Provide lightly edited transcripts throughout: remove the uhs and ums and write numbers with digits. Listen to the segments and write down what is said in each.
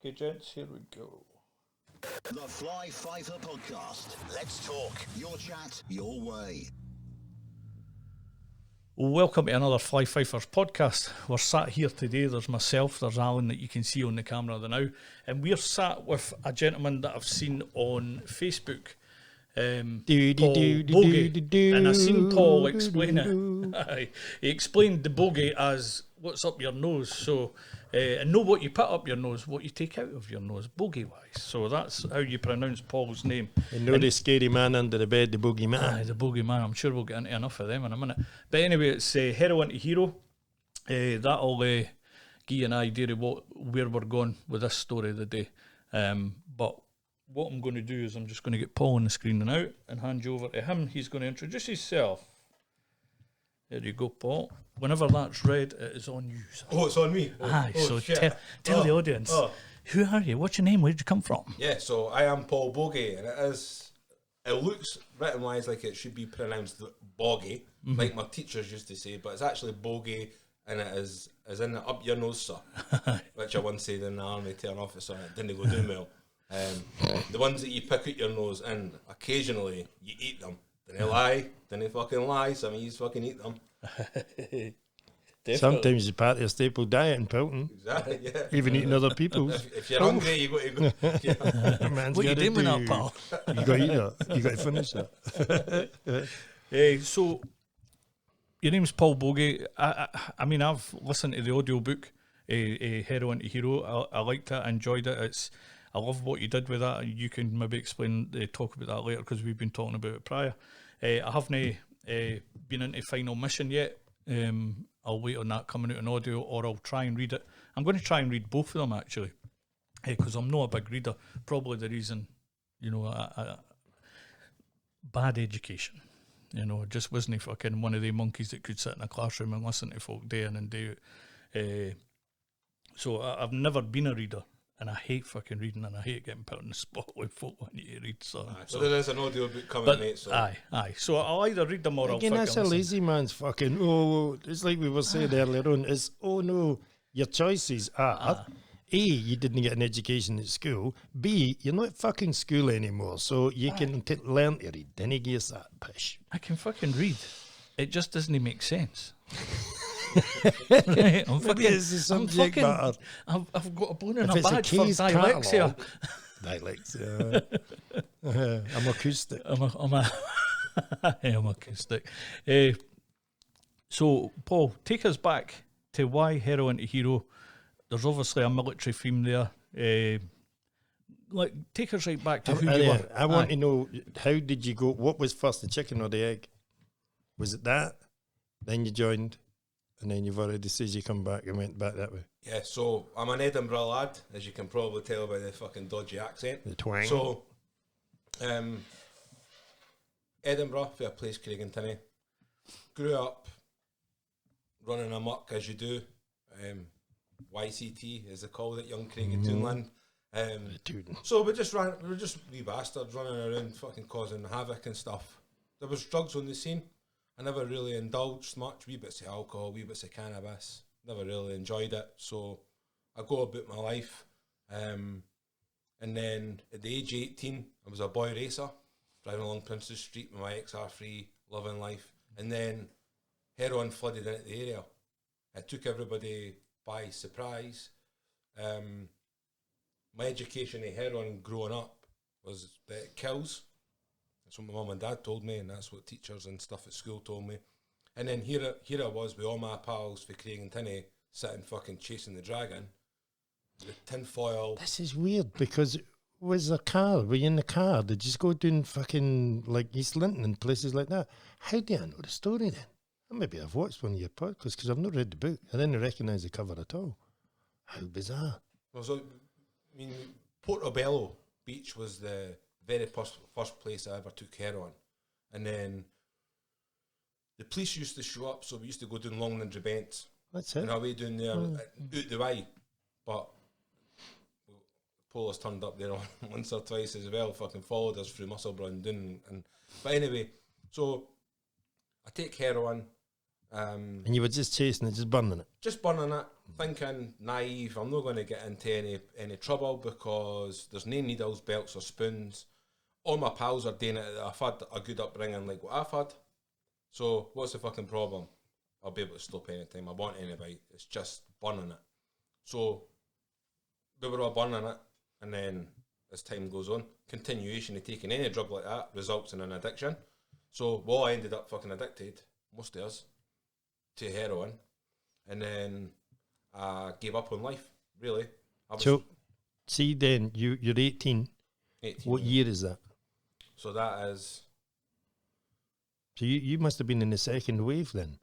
Okay, gents, here we go. The Fly Fighter Podcast. Let's talk. Your chat, your way. Welcome to another Fly Fifers podcast. We're sat here today. There's myself, there's Alan that you can see on the camera now, and we're sat with a gentleman that I've seen on Facebook, Paul Boggie, and I seen Paul explain it. He explained the bogey as what's up your nose, so and know what you put up your nose, what you take out of your nose, bogey-wise. So that's how you pronounce Paul's name. And know the scary man under the bed, the boogeyman. Aye, the bogeyman. I'm sure we'll get into enough of them in a minute. But anyway, it's Heroin to Hero. That'll give you an idea of where we're going with this story of the day. But what I'm going to do is I'm just going to get Paul on the screen now and hand you over to him. He's going to introduce himself. There you go, Paul. Whenever that's read, it is on you. So. Oh, it's on me? Aye, so tell the audience, who are you? What's your name? Where did you come from? Yeah, so I am Paul Boggie, and it looks written-wise like it should be pronounced Boggie, like my teachers used to say, but it's actually Boggie, and it is in the up your nose, sir, which I once said in the army to an officer, and it didn't go down well. The ones that you pick out your nose, and occasionally you eat them. Didn't fucking lie, some of you fucking eat them. Sometimes it's part of a staple diet in Pilton. Exactly, yeah. Even eating other people's. If you're hungry, you got to go. Yeah. What are you doing with that, pal? You got to eat it. You got to finish it. So, your name's Paul Boggie. I mean, I've listened to the audiobook, Heroin to Hero. I liked it. I enjoyed it. I love what you did with that. You can maybe talk about that later because we've been talking about it prior. I haven't been into Final Mission yet. I'll wait on that coming out in audio, or I'll try and read it. I'm going to try and read both of them actually, because I'm not a big reader. Probably the reason, bad education. Just wasn't fucking one of the monkeys that could sit in a classroom and listen to folk day in and day out. So I've never been a reader. And I hate fucking reading, and I hate getting put on the spot when folk want you to read. So there is an audio book coming, mate. So. Aye. So I'll either read them or Again, I'll that's a lazy man's fucking, it's like we were saying earlier on, is, your choices are, A, you didn't get an education at school, B, you're not at fucking school anymore, so you can learn to read. Then he gives that pish. I can fucking read. It just doesn't make sense. Maybe it's the subject matter. I've got a bone in a badge for dyslexia. Dyslexia. I'm acoustic. I'm acoustic. So, Paul, take us back to why Heroin to Hero. There's obviously a military theme there. Take us right back to who you were. I want to know, how did you go? What was first, the chicken or the egg? Was it that? Then you joined? And then you've already said you come back and went back that way. Yeah, so I'm an Edinburgh lad, as you can probably tell by the fucking dodgy accent. The twang. So, Edinburgh, for a place, Craigentinney. Grew up running amok, as you do. YCT, as they call it, Young Craig and Toonland. So we were just wee bastards running around fucking causing havoc and stuff. There was drugs on the scene. I never really indulged much, wee bits of alcohol, wee bits of cannabis. Never really enjoyed it, so I go about my life. And then at the age of 18, I was a boy racer, driving along Princess Street with my XR3, loving life. And then heroin flooded into the area. It took everybody by surprise. My education of heroin growing up was that it kills. That's what my mum and dad told me, and that's what teachers and stuff at school told me. And then here I was with all my pals for Craigentinney, sitting fucking chasing the dragon, with tinfoil. This is weird, because were you in the car? Did you just go doing fucking like East Linton and places like that? How do I know the story then? Maybe I've watched one of your podcasts, because I've not read the book. I didn't recognise the cover at all. How bizarre. Well, so, I mean, Portobello Beach was the very first place I ever took heroin. And then the police used to show up, so we used to go down Long Nindry Bent. That's it. And away down there, out the way. But police turned up there once or twice as well, fucking followed us through Musselburgh and down. But anyway, so I take heroin. And you were just chasing it, just burning it. Just burning it, thinking naive, I'm not going to get into any trouble because there's no needles, belts or spoons. All my pals are doing it. I've had a good upbringing like what I've had. So what's the fucking problem? I'll be able to stop anytime I want anybody. It's just burning it. So we were all burning it, and then as time goes on, continuation of taking any drug like that results in an addiction. So we all ended up fucking addicted, most of us, to heroin, and then I gave up on life, really. So, see then, you're 18. 18. What year is that? So that is... So you must have been in the second wave then,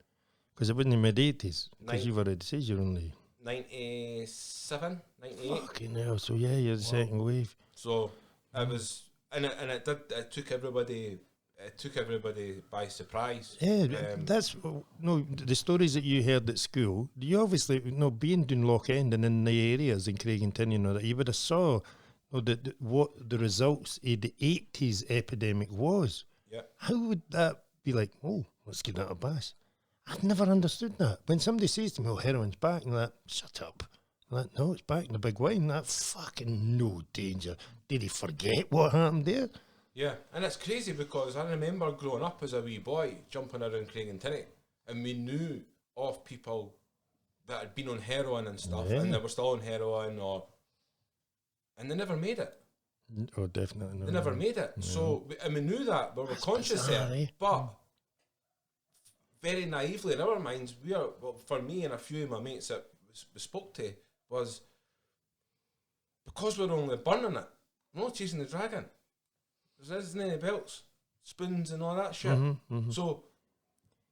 because it wasn't in mid-80s, because you've already said you're only... 97, 98. Fucking hell, so yeah, you're the second wave. So it was, and it took everybody by surprise. Yeah, that's the stories that you heard at school. You obviously being doing Loch End and in the areas in Craigentinian, you would have saw what the results of the 80s epidemic was. Yeah. How would that be like? Oh, let's give that a bash. I've never understood that. When somebody says to me, "Oh, heroin's back," and like, shut up. I'm like, no, it's back in the big wine. That fucking no danger. Did he forget what happened there? Yeah, and it's crazy because I remember growing up as a wee boy, jumping around Craigentinian, and we knew of people that had been on heroin and stuff, and they were still on heroin, and they never made it. Oh, definitely not. They never made it. Yeah. So, and we knew that, but we're conscious bizarre, there. But very naively in our minds, for me and a few of my mates that we spoke to, was because we're only burning it, we're not chasing the dragon. There isn't any belts, spoons and all that shit. So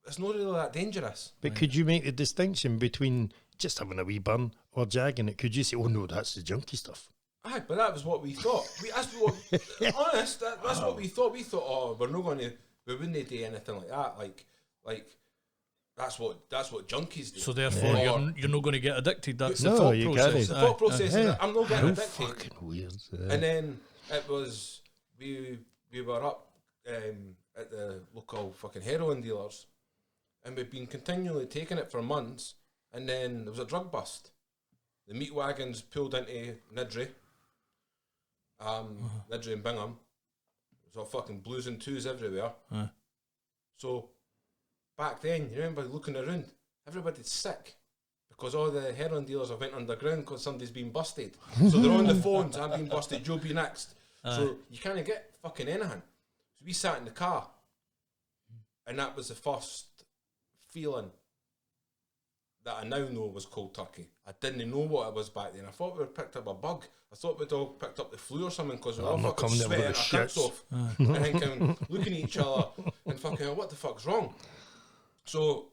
it's not really that dangerous. But could you make the distinction between just having a wee burn or jagging it? Could you say, oh no, that's the junky stuff? Aye, but that was what we thought. That's what we thought. We thought, oh, we wouldn't do anything like that. Like that's what junkies do. So therefore, you're not going to get addicted. That's the No, thought you process. can't. The thought process is that I'm not getting How addicted. fucking weird. And then it was we were up at the local fucking heroin dealers, and we've been continually taking it for months. And then there was a drug bust. The meat wagons pulled into Niddrie. Niddrie and Bingham. There's all fucking blues and twos everywhere. So back then, you remember looking around, everybody's sick because all the heroin dealers have went underground because somebody's been busted. So they're on the phones, I'm being busted, you'll be next. So you can't get fucking anything. So we sat in the car, and that was the first feeling that I now know was cold turkey. I didn't know what it was back then. I thought we had picked up a bug. I thought we'd all picked up the flu or something because we were all fucking sweating our tits off and thinking, looking at each other and fucking, what the fuck's wrong? So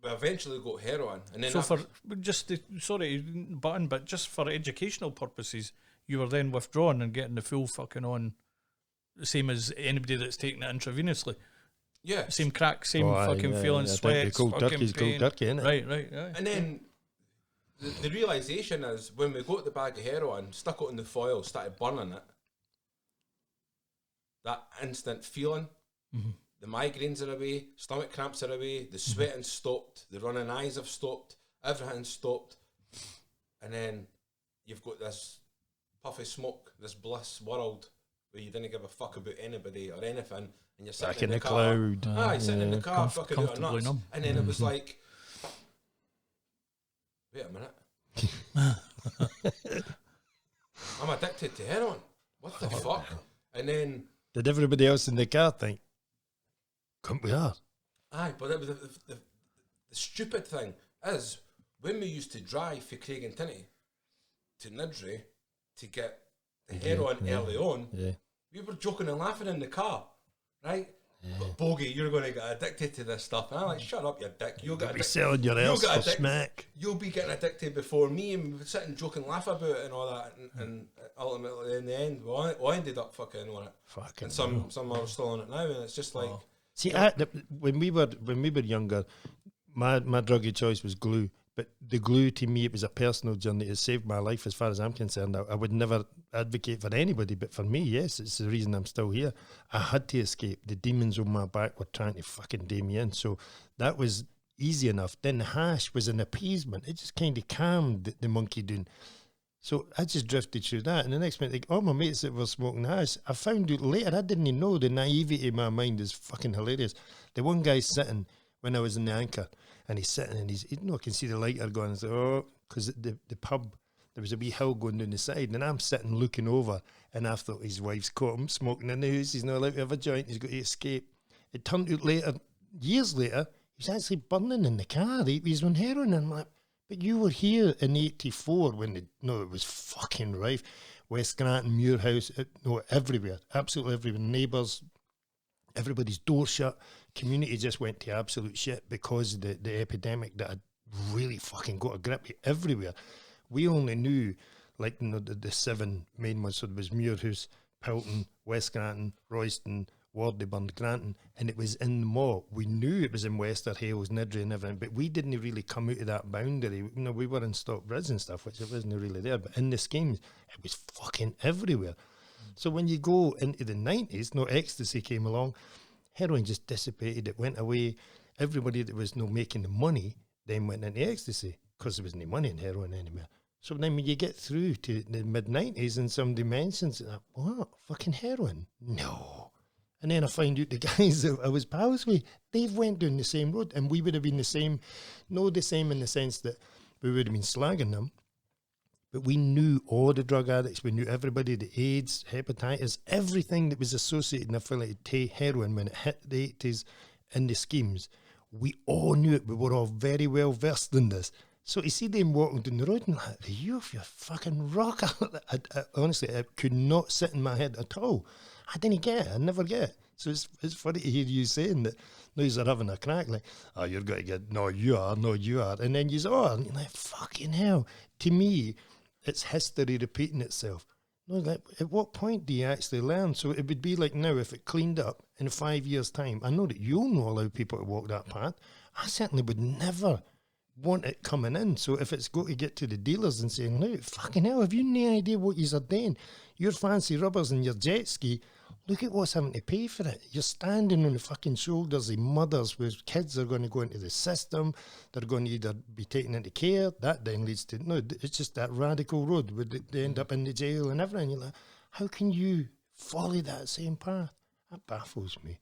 we eventually got heroin. And then so but just for educational purposes, you were then withdrawn and getting the full fucking on, the same as anybody that's taking it intravenously. Yeah. Same crack, same feeling, sweats, cold fucking turkey's pain. cold turkey, innit? Right. And then the realisation is when we got the bag of heroin, stuck it in the foil, started burning it, that instant feeling, the migraines are away, stomach cramps are away, the sweating stopped, the running eyes have stopped, everything stopped. And then you've got this puff of smoke, this bliss world where you didn't give a fuck about anybody or anything, and you're sitting Back in the car. cloud. Sitting in the car, fucking out of comfortably nuts. numb. And then it was like, wait a minute. I'm addicted to heroin. What the fuck? And then... Did everybody else in the car think, come we are? Aye, but the stupid thing is, when we used to drive for Craigentinian to Niddrie to get the heroin early on, we were joking and laughing in the car, right? But Bogey, you're going to get addicted to this stuff. And I'm like, shut up, you dick. You'll get Be selling your else for smack. You'll be getting addicted before me, and we would sit and joke and laugh about it and all that. And ultimately, in the end, we ended up fucking on it. Fucking and some are still on it now, and it's just like... See, when we were younger, my drug of choice was glue. But the glue, to me, it was a personal journey. It saved my life as far as I'm concerned. I would never advocate for anybody, but for me, yes, it's the reason I'm still here. I had to escape. The demons on my back were trying to fucking do me in, so that was easy enough. Then the hash was an appeasement. It just kind of calmed the monkey doing. So I just drifted through that, and the next minute, like, all my mates that were smoking hash, I found out later, I didn't even know. The naivety in my mind is fucking hilarious. The one guy's sitting when I was in the Anchor, and he's sitting, and he's, I can see the lighter going, and oh, because the pub, there was a wee hill going down the side, and I'm sitting looking over, and I thought his wife's caught him smoking in the house. He's not allowed to have a joint. He's got to escape. It turned out later, years later, he was actually burning in the car. He was on heroin, and I'm like, but you were here in '84 when it was fucking rife. West Granton, Muirhouse, everywhere, absolutely everywhere. Neighbours, everybody's door shut. Community just went to absolute shit because of the epidemic that had really fucking got a grip everywhere. We only knew, like, the 7 main ones. So there was Muirhouse, Pilton, West Granton, Royston, Wardyburn, Granton, and it was in the mall. We knew it was in Wester Hales, Niddrie and everything, but we didn't really come out of that boundary. We were in Stockbridge and stuff, which it wasn't really there, but in the schemes, it was fucking everywhere. So when you go into the 90s, ecstasy came along, heroin just dissipated, it went away. Everybody that was making the money then went into ecstasy because there wasn't any money in heroin anymore. So then when you get through to the mid-90s and somebody mentions, what, fucking heroin? No. And then I find out the guys that I was pals with, they've went down the same road, and we would have been the same, the same in the sense that we would have been slagging them, but we knew all the drug addicts, we knew everybody, the AIDS, hepatitis, everything that was associated and affiliated to heroin when it hit the 80s in the schemes. We all knew it. We were all very well versed in this. So to see them walking down the road and like, you're fucking rocker. Honestly, it could not sit in my head at all. I didn't get it. I never get it. So it's funny to hear you saying that these are having a crack, like, oh, you're going to get, no, you are. And then and you're like, fucking hell. To me, it's history repeating itself. Like, at what point do you actually learn? So it would be like now, if it cleaned up in 5 years' time, I know that you'll not allow people to walk that path. I certainly would never want it coming in. So if it's got to get to the dealers and saying, no, fucking hell, have you no idea what you're doing? Your fancy rubbers and your jet ski, look at what's having to pay for it. You're standing on the fucking shoulders of mothers where kids are going to go into the system. They're going to either be taken into care. That then leads to, it's just that radical road where they end up in the jail and everything. You're like, how can you follow that same path? That baffles me.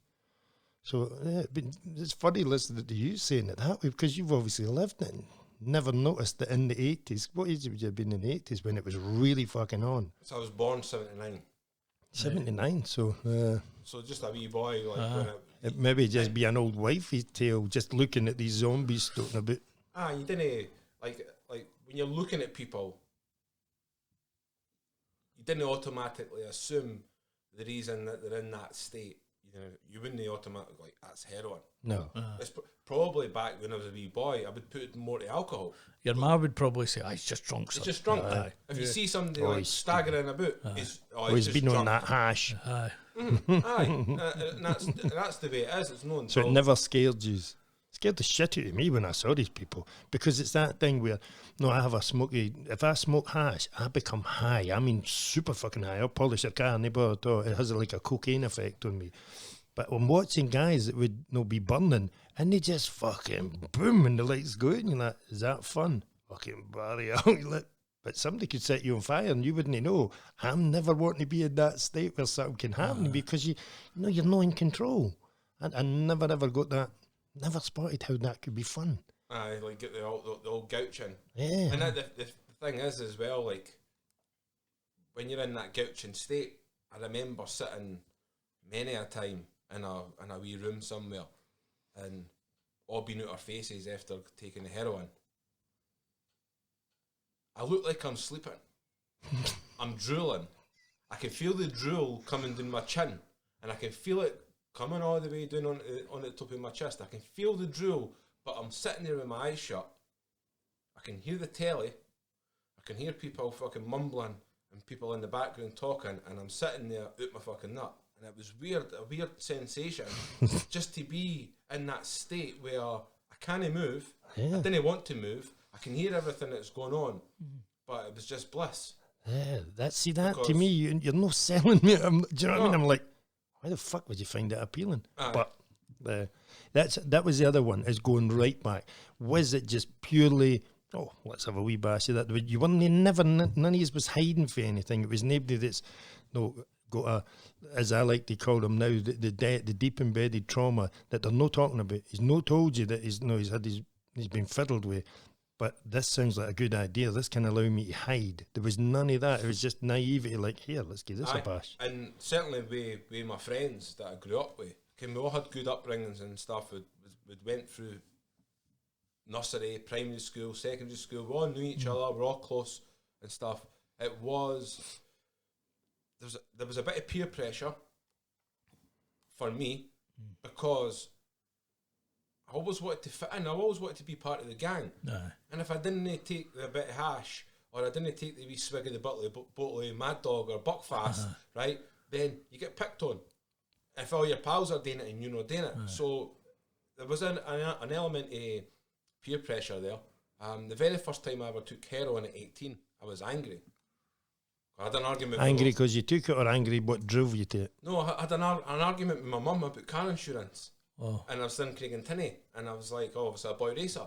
So it's funny listening to you saying it that way, because you've obviously lived it and never noticed that in the 80s. What age would you have been in the 80s when it was really fucking on? So I was born 79. 79, so just a wee boy, like when it maybe just be an old wifey tale, just looking at these zombies stoking about. You didn't like when you're looking at people, you didn't automatically assume the reason that they're in that state. You wouldn't automatically like, that's heroin. No. It's probably back when I was a wee boy, I would put more to alcohol. Your ma would probably say, he's just drunk. He's just drunk. If you see somebody like staggering about, he's been drunk on that hash. Aye. And that's the way it is. It's known. So it never scared you. Scared the shit out of me when I saw these people, because it's that thing where, I have a smoky, if I smoke hash, I become high. I mean, super fucking high. I'll polish a car, no bother at all. It has like a cocaine effect on me. But I'm watching guys that would be burning, and they just fucking boom, and the lights go out, and you're like, is that fun? Fucking barrier. But somebody could set you on fire, and you wouldn't know. I'm never wanting to be in that state where something can happen, because you're not in control. I never ever got that. Never spotted how that could be fun. Like get the old gouching. Yeah. And the thing is as well, like, when you're in that gouching state, I remember sitting many a time in a wee room somewhere and all being out our faces after taking the heroin. I look like I'm sleeping. I'm drooling. I can feel the drool coming down my chin, and I can feel it coming all the way down on the top of my chest. I can feel the drool, but I'm sitting there with my eyes shut. I can hear the telly. I can hear people fucking mumbling and people in the background talking, and I'm sitting there out my fucking nut. And it was a weird sensation just to be in that state where I can't move. Yeah. I didn't want to move. I can hear everything that's going on, but it was just bliss. Yeah, see that to Because- me, you're not selling me. Do you know what I mean? I'm like, why the fuck would you find it appealing? Aye. But that was the other one, is going right back. Was it just purely, oh, let's have a wee bash of that? You weren't none of you was hiding for anything. It was nobody that's got a, as I like to call them now, the deep embedded trauma that they're not talking about. He's not told you that he's been fiddled with. But this sounds like a good idea. This can allow me to hide. There was none of that. It was just naivety, like, here, let's give this a bash. And certainly with my friends that I grew up with, we all had good upbringings and stuff. We went through nursery, primary school, secondary school. We all knew each other. We're all close and stuff. There was a bit of peer pressure for me because I always wanted to fit in. I always wanted to be part of the gang. Aye. And if I didn't take the bit of hash, or I didn't take the wee swig of the bottle of Mad Dog or Buckfast, right, then you get picked on. If all your pals are doing it and you're not doing it. So there was an element of peer pressure there. The very first time I ever took heroin at 18, I was angry. I had an argument. Angry because you took it, or angry what drove you to it? No, I had an argument with my mum about car insurance. Oh. And I was in Craigentinney, and I was like, oh, it's a boy racer.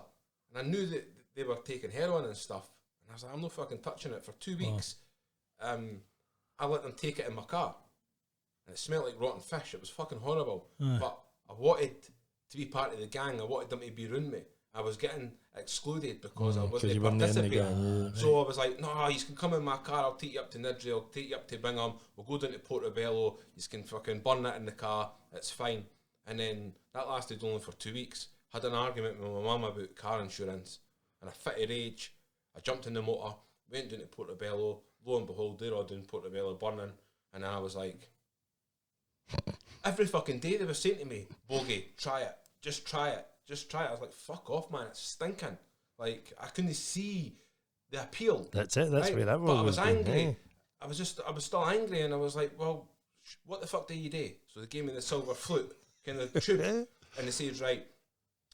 And I knew that they were taking heroin and stuff. And I was like, I'm not fucking touching it for 2 weeks. I let them take it in my car. And it smelled like rotten fish. It was fucking horrible. But I wanted to be part of the gang. I wanted them to be around me. I was getting excluded because I wasn't participating. So I was like, no, you can come in my car. I'll take you up to Niddrie. I'll take you up to Bingham. We'll go down to Portobello. You can fucking burn that in the car. It's fine. And then that lasted only for 2 weeks. Had an argument with my mum about car insurance. And I fit of rage. I jumped in the motor, went down to Portobello. Lo and behold, they're all down Portobello burning. And I was like, every fucking day they were saying to me, Boggie, try it. Just try it. Just try it. I was like, fuck off, man. It's stinking. Like, I couldn't see the appeal. That's it. That's right? where that was. But I was angry. Yeah. I was still angry. And I was like, well, what the fuck do you do? So they gave me the silver flute. Kind of tube, and they said, right,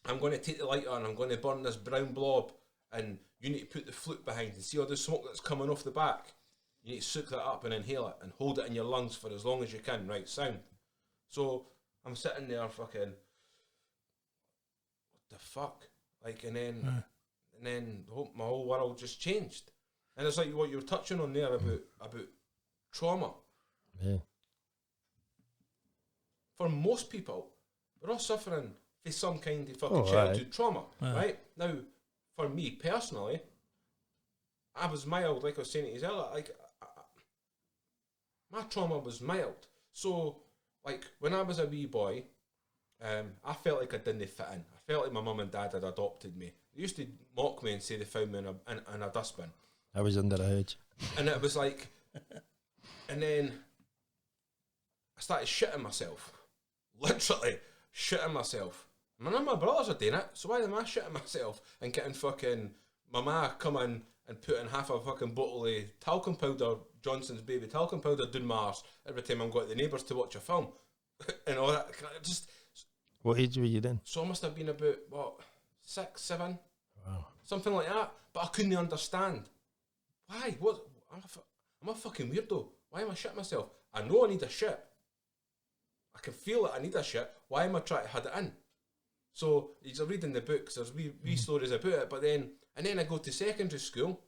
I'm going to take the lighter and I'm going to burn this brown blob, and you need to put the flute behind and see all the smoke that's coming off the back. You need to soak that up and inhale it and hold it in your lungs for as long as you can, right? Sound. So I'm sitting there fucking, what the fuck? Like, and then my whole world just changed. And it's like what you were touching on there about trauma. Yeah. For most people, we're all suffering from some kind of fucking childhood trauma, right? Now, for me personally, I was mild, like I was saying to you earlier, like, my trauma was mild. So, like, when I was a wee boy, I felt like I didn't fit in. I felt like my mum and dad had adopted me. They used to mock me and say they found me in a dustbin. I was underage. And it was like, and then I started shitting myself. Literally shitting myself. None of my brothers are doing it, so why am I shitting myself and getting fucking my ma come in and putting half a fucking bottle of talcum powder, Johnson's baby talcum powder, down my arse every time I'm going to the neighbours to watch a film and all that. Just what age were you then? So I must have been about, what, 6, 7? Wow. Something like that. But I couldn't understand. Why? What? I'm a fucking weirdo. Why am I shitting myself? I know I need a shit. I can feel it, I need a shit. Why am I trying to hide it in? So you're reading the books, there's wee stories about it, but then I go to secondary school.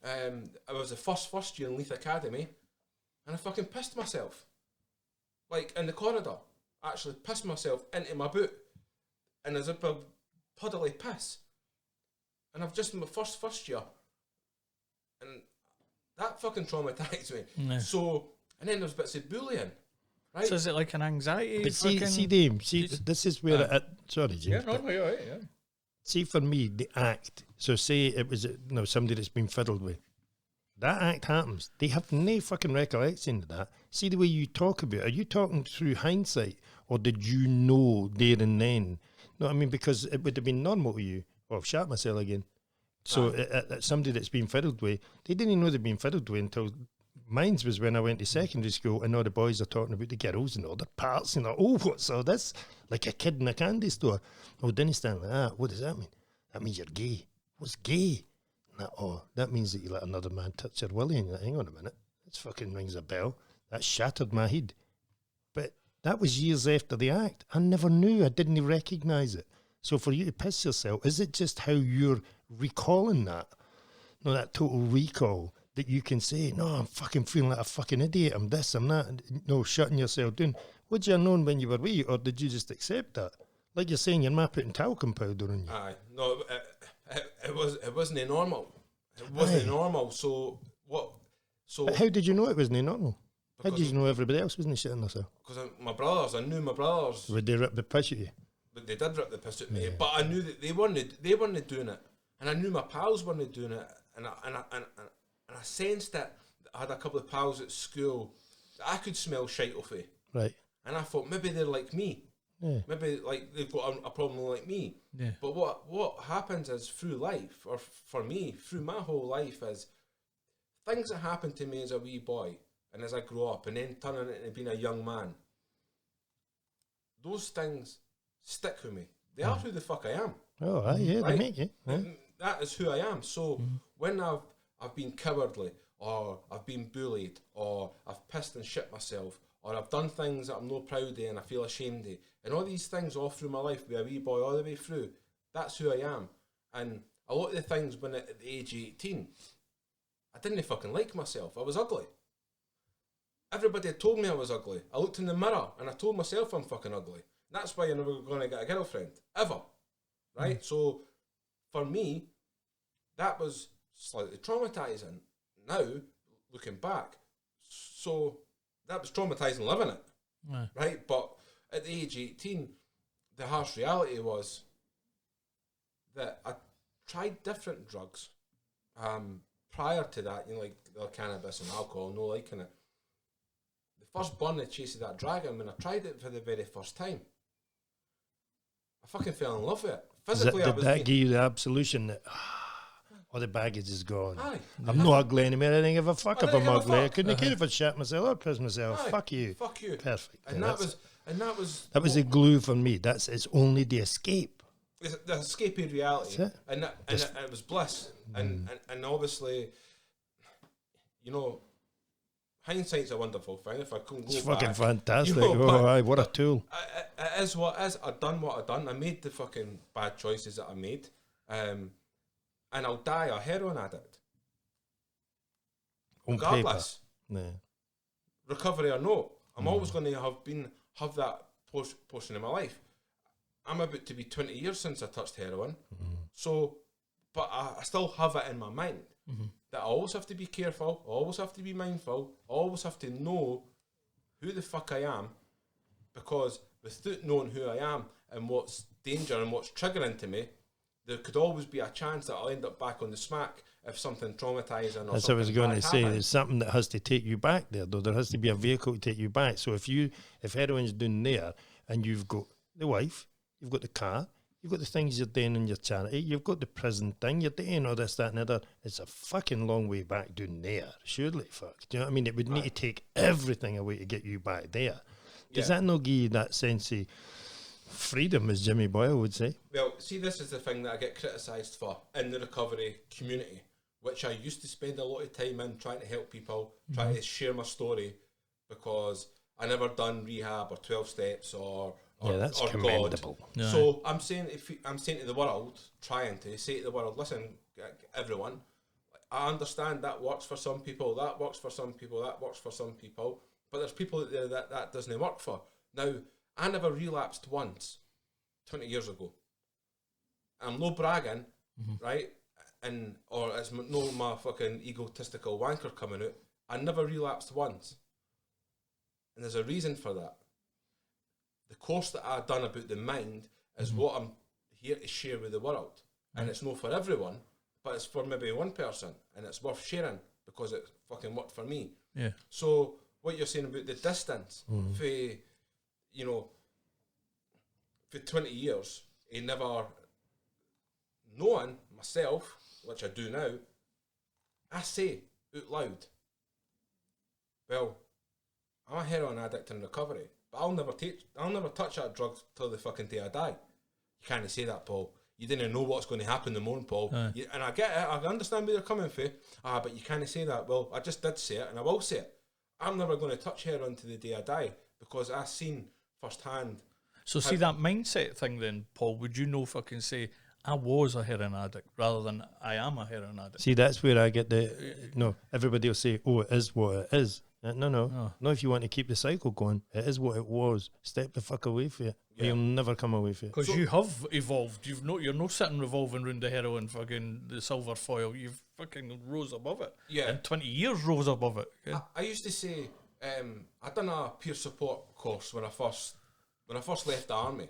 I was the first year in Leith Academy, and I fucking pissed myself. Like, in the corridor. I actually pissed myself into my boot. And there's a puddly piss. And I've just in my first year. And that fucking traumatised me. Yeah. So, and then there's bits of bullying. Right? So is it like an anxiety? But see, Dave, this is where sorry, James. Yeah, no, you're right, yeah. See, for me, the act. So, say it was somebody that's been fiddled with. That act happens. They have no fucking recollection of that. See the way you talk about it. Are you talking through hindsight, or did you know there and then? No, I mean, because it would have been normal to you. Oh, I've shot myself again. So somebody that's been fiddled with, they didn't know they'd been fiddled with until mine was when I went to secondary school, and all the boys are talking about the girls and all their parts, and oh, what's all this? Like a kid in a candy store. Oh, didn't stand like that. What does that mean? That means you're gay. What's gay? That means that you let another man touch your willy, and you're like, hang on a minute, this fucking rings a bell. That shattered my head. But that was years after the act. I never knew. I didn't recognise it. So for you to piss yourself, is it just how you're recalling that? No, that total recall that you can say, no, I'm fucking feeling like a fucking idiot. I'm this, I'm that. No, shutting yourself down. Would you have known when you were wee, or did you just accept that? Like you're saying, you're not putting talcum powder on you. Aye, no, it wasn't normal. It wasn't normal. So what? So But how did you know it wasn't normal? How did you know everybody else wasn't shitting themselves? Because I knew my brothers. Would they rip the piss at you? But they did rip the piss at me. But I knew that they weren't doing it, and I knew my pals weren't doing it, and I sensed it. I had a couple of pals at school that I could smell shite off of, Right. and I thought maybe they're like me. Yeah. Maybe like they've got a problem like me. Yeah. But what happens is through life, or for me, through my whole life, is things that happened to me as a wee boy and as I grow up and then turning into being a young man. Those things stick with me. They are who the fuck I am. Oh, aye, yeah, Right? they make you. Yeah. That is who I am. So when I've been cowardly, or I've been bullied, or I've pissed and shit myself, or I've done things that I'm not proud of and I feel ashamed of, and all these things all through my life, be a wee boy all the way through, that's who I am. And a lot of the things when at the age of 18, I didn't fucking like myself. I was ugly. Everybody had told me I was ugly. I looked in the mirror and I told myself I'm fucking ugly. That's why you're never going to get a girlfriend. Ever. Right? So, for me, that was slightly traumatising. Now, looking back, so that was traumatising living it. Aye. Right? But at the age of 18, the harsh reality was that I tried different drugs. Prior to that, like cannabis and alcohol, no liking it. The first burn of chasing that dragon, when I tried it for the very first time, I fucking fell in love with it. Physically, I Did was that give you the absolution that all the baggage is gone? Aye. I'm not ugly anymore. I didn't give a fuck I if didn't I'm give a ugly. I fuck. couldn't care if I shit myself or piss myself. Aye. Fuck you. Fuck you. Perfect. And Yeah, that was that was the glue for me. It's only the escape. it's the escaping reality, That's it. and it was bliss, and obviously, you know, hindsight's a wonderful thing. If I couldn't go It's back, fucking fantastic. you know, Oh, but aye, what a tool. it is what it is. I've done what I've done. I made the fucking bad choices that I made, and I'll die a heroin addict, On regardless, paper. Yeah. recovery or not. I'm always going to have that portion of my life. I'm about to be 20 years since I touched heroin, so, but I still have it in my mind that I always have to be careful, I always have to be mindful, I always have to know who the fuck I am, because without knowing who I am and what's danger and what's triggering to me, there could always be a chance that I'll end up back on the smack if something traumatising or That's what I was going to say. happens. There's something that has to take you back there, though. There has to be a vehicle to take you back. So if heroin's down there and you've got the wife, you've got the car, you've got the things you're doing in your charity, you've got the prison thing, you're doing all this, that and the other, it's a fucking long way back down there, surely, fuck. Do you know what I mean? It would need to take everything away to get you back there. Does that not give you that sense of freedom, as Jimmy Boyle would say? Well, see, this is the thing that I get criticised for in the recovery community, which I used to spend a lot of time in trying to help people, trying to share my story, because I never done rehab or 12 steps or that's or commendable. God. So I'm saying, I'm saying to the world, trying to say to the world, listen, everyone, I understand that works for some people, that works for some people, that works for some people, but there's people out there that doesn't work for. Now, I never relapsed once 20 years ago. I'm no bragging, right? And or it's no my fucking egotistical wanker coming out. I never relapsed once. And there's a reason for that. The course that I've done about the mind is what I'm here to share with the world. And it's not for everyone, but it's for maybe one person. And it's worth sharing because it fucking worked for me. Yeah. So what you're saying about the distance, for, you know, for 20 years, he never knowing myself, which I do now, I say out loud, well, I'm a heroin addict in recovery, but I'll never touch that drug till the fucking day I die. You can't say that, Paul. you didn't know what's going to happen in the morning, Paul. And I get it, I understand where they're coming from. But you can't say that. Well, I just did say it, and I will say it. I'm never going to touch heroin to the day I die, because I've seen firsthand. So see that mindset thing then, Paul, would you fucking say, I was a heroin addict rather than I am a heroin addict? See, that's where I get everybody will say, oh, it is what it is. No, if you want to keep the cycle going, it is what it was. Step the fuck away from it. Yeah. You'll never come away from it. Because you have evolved. You're not sitting revolving around the heroin, fucking the silver foil. You've fucking rose above it. Yeah. And 20 years rose above it. Yeah. I used to say, I done a peer support course when I first left the army.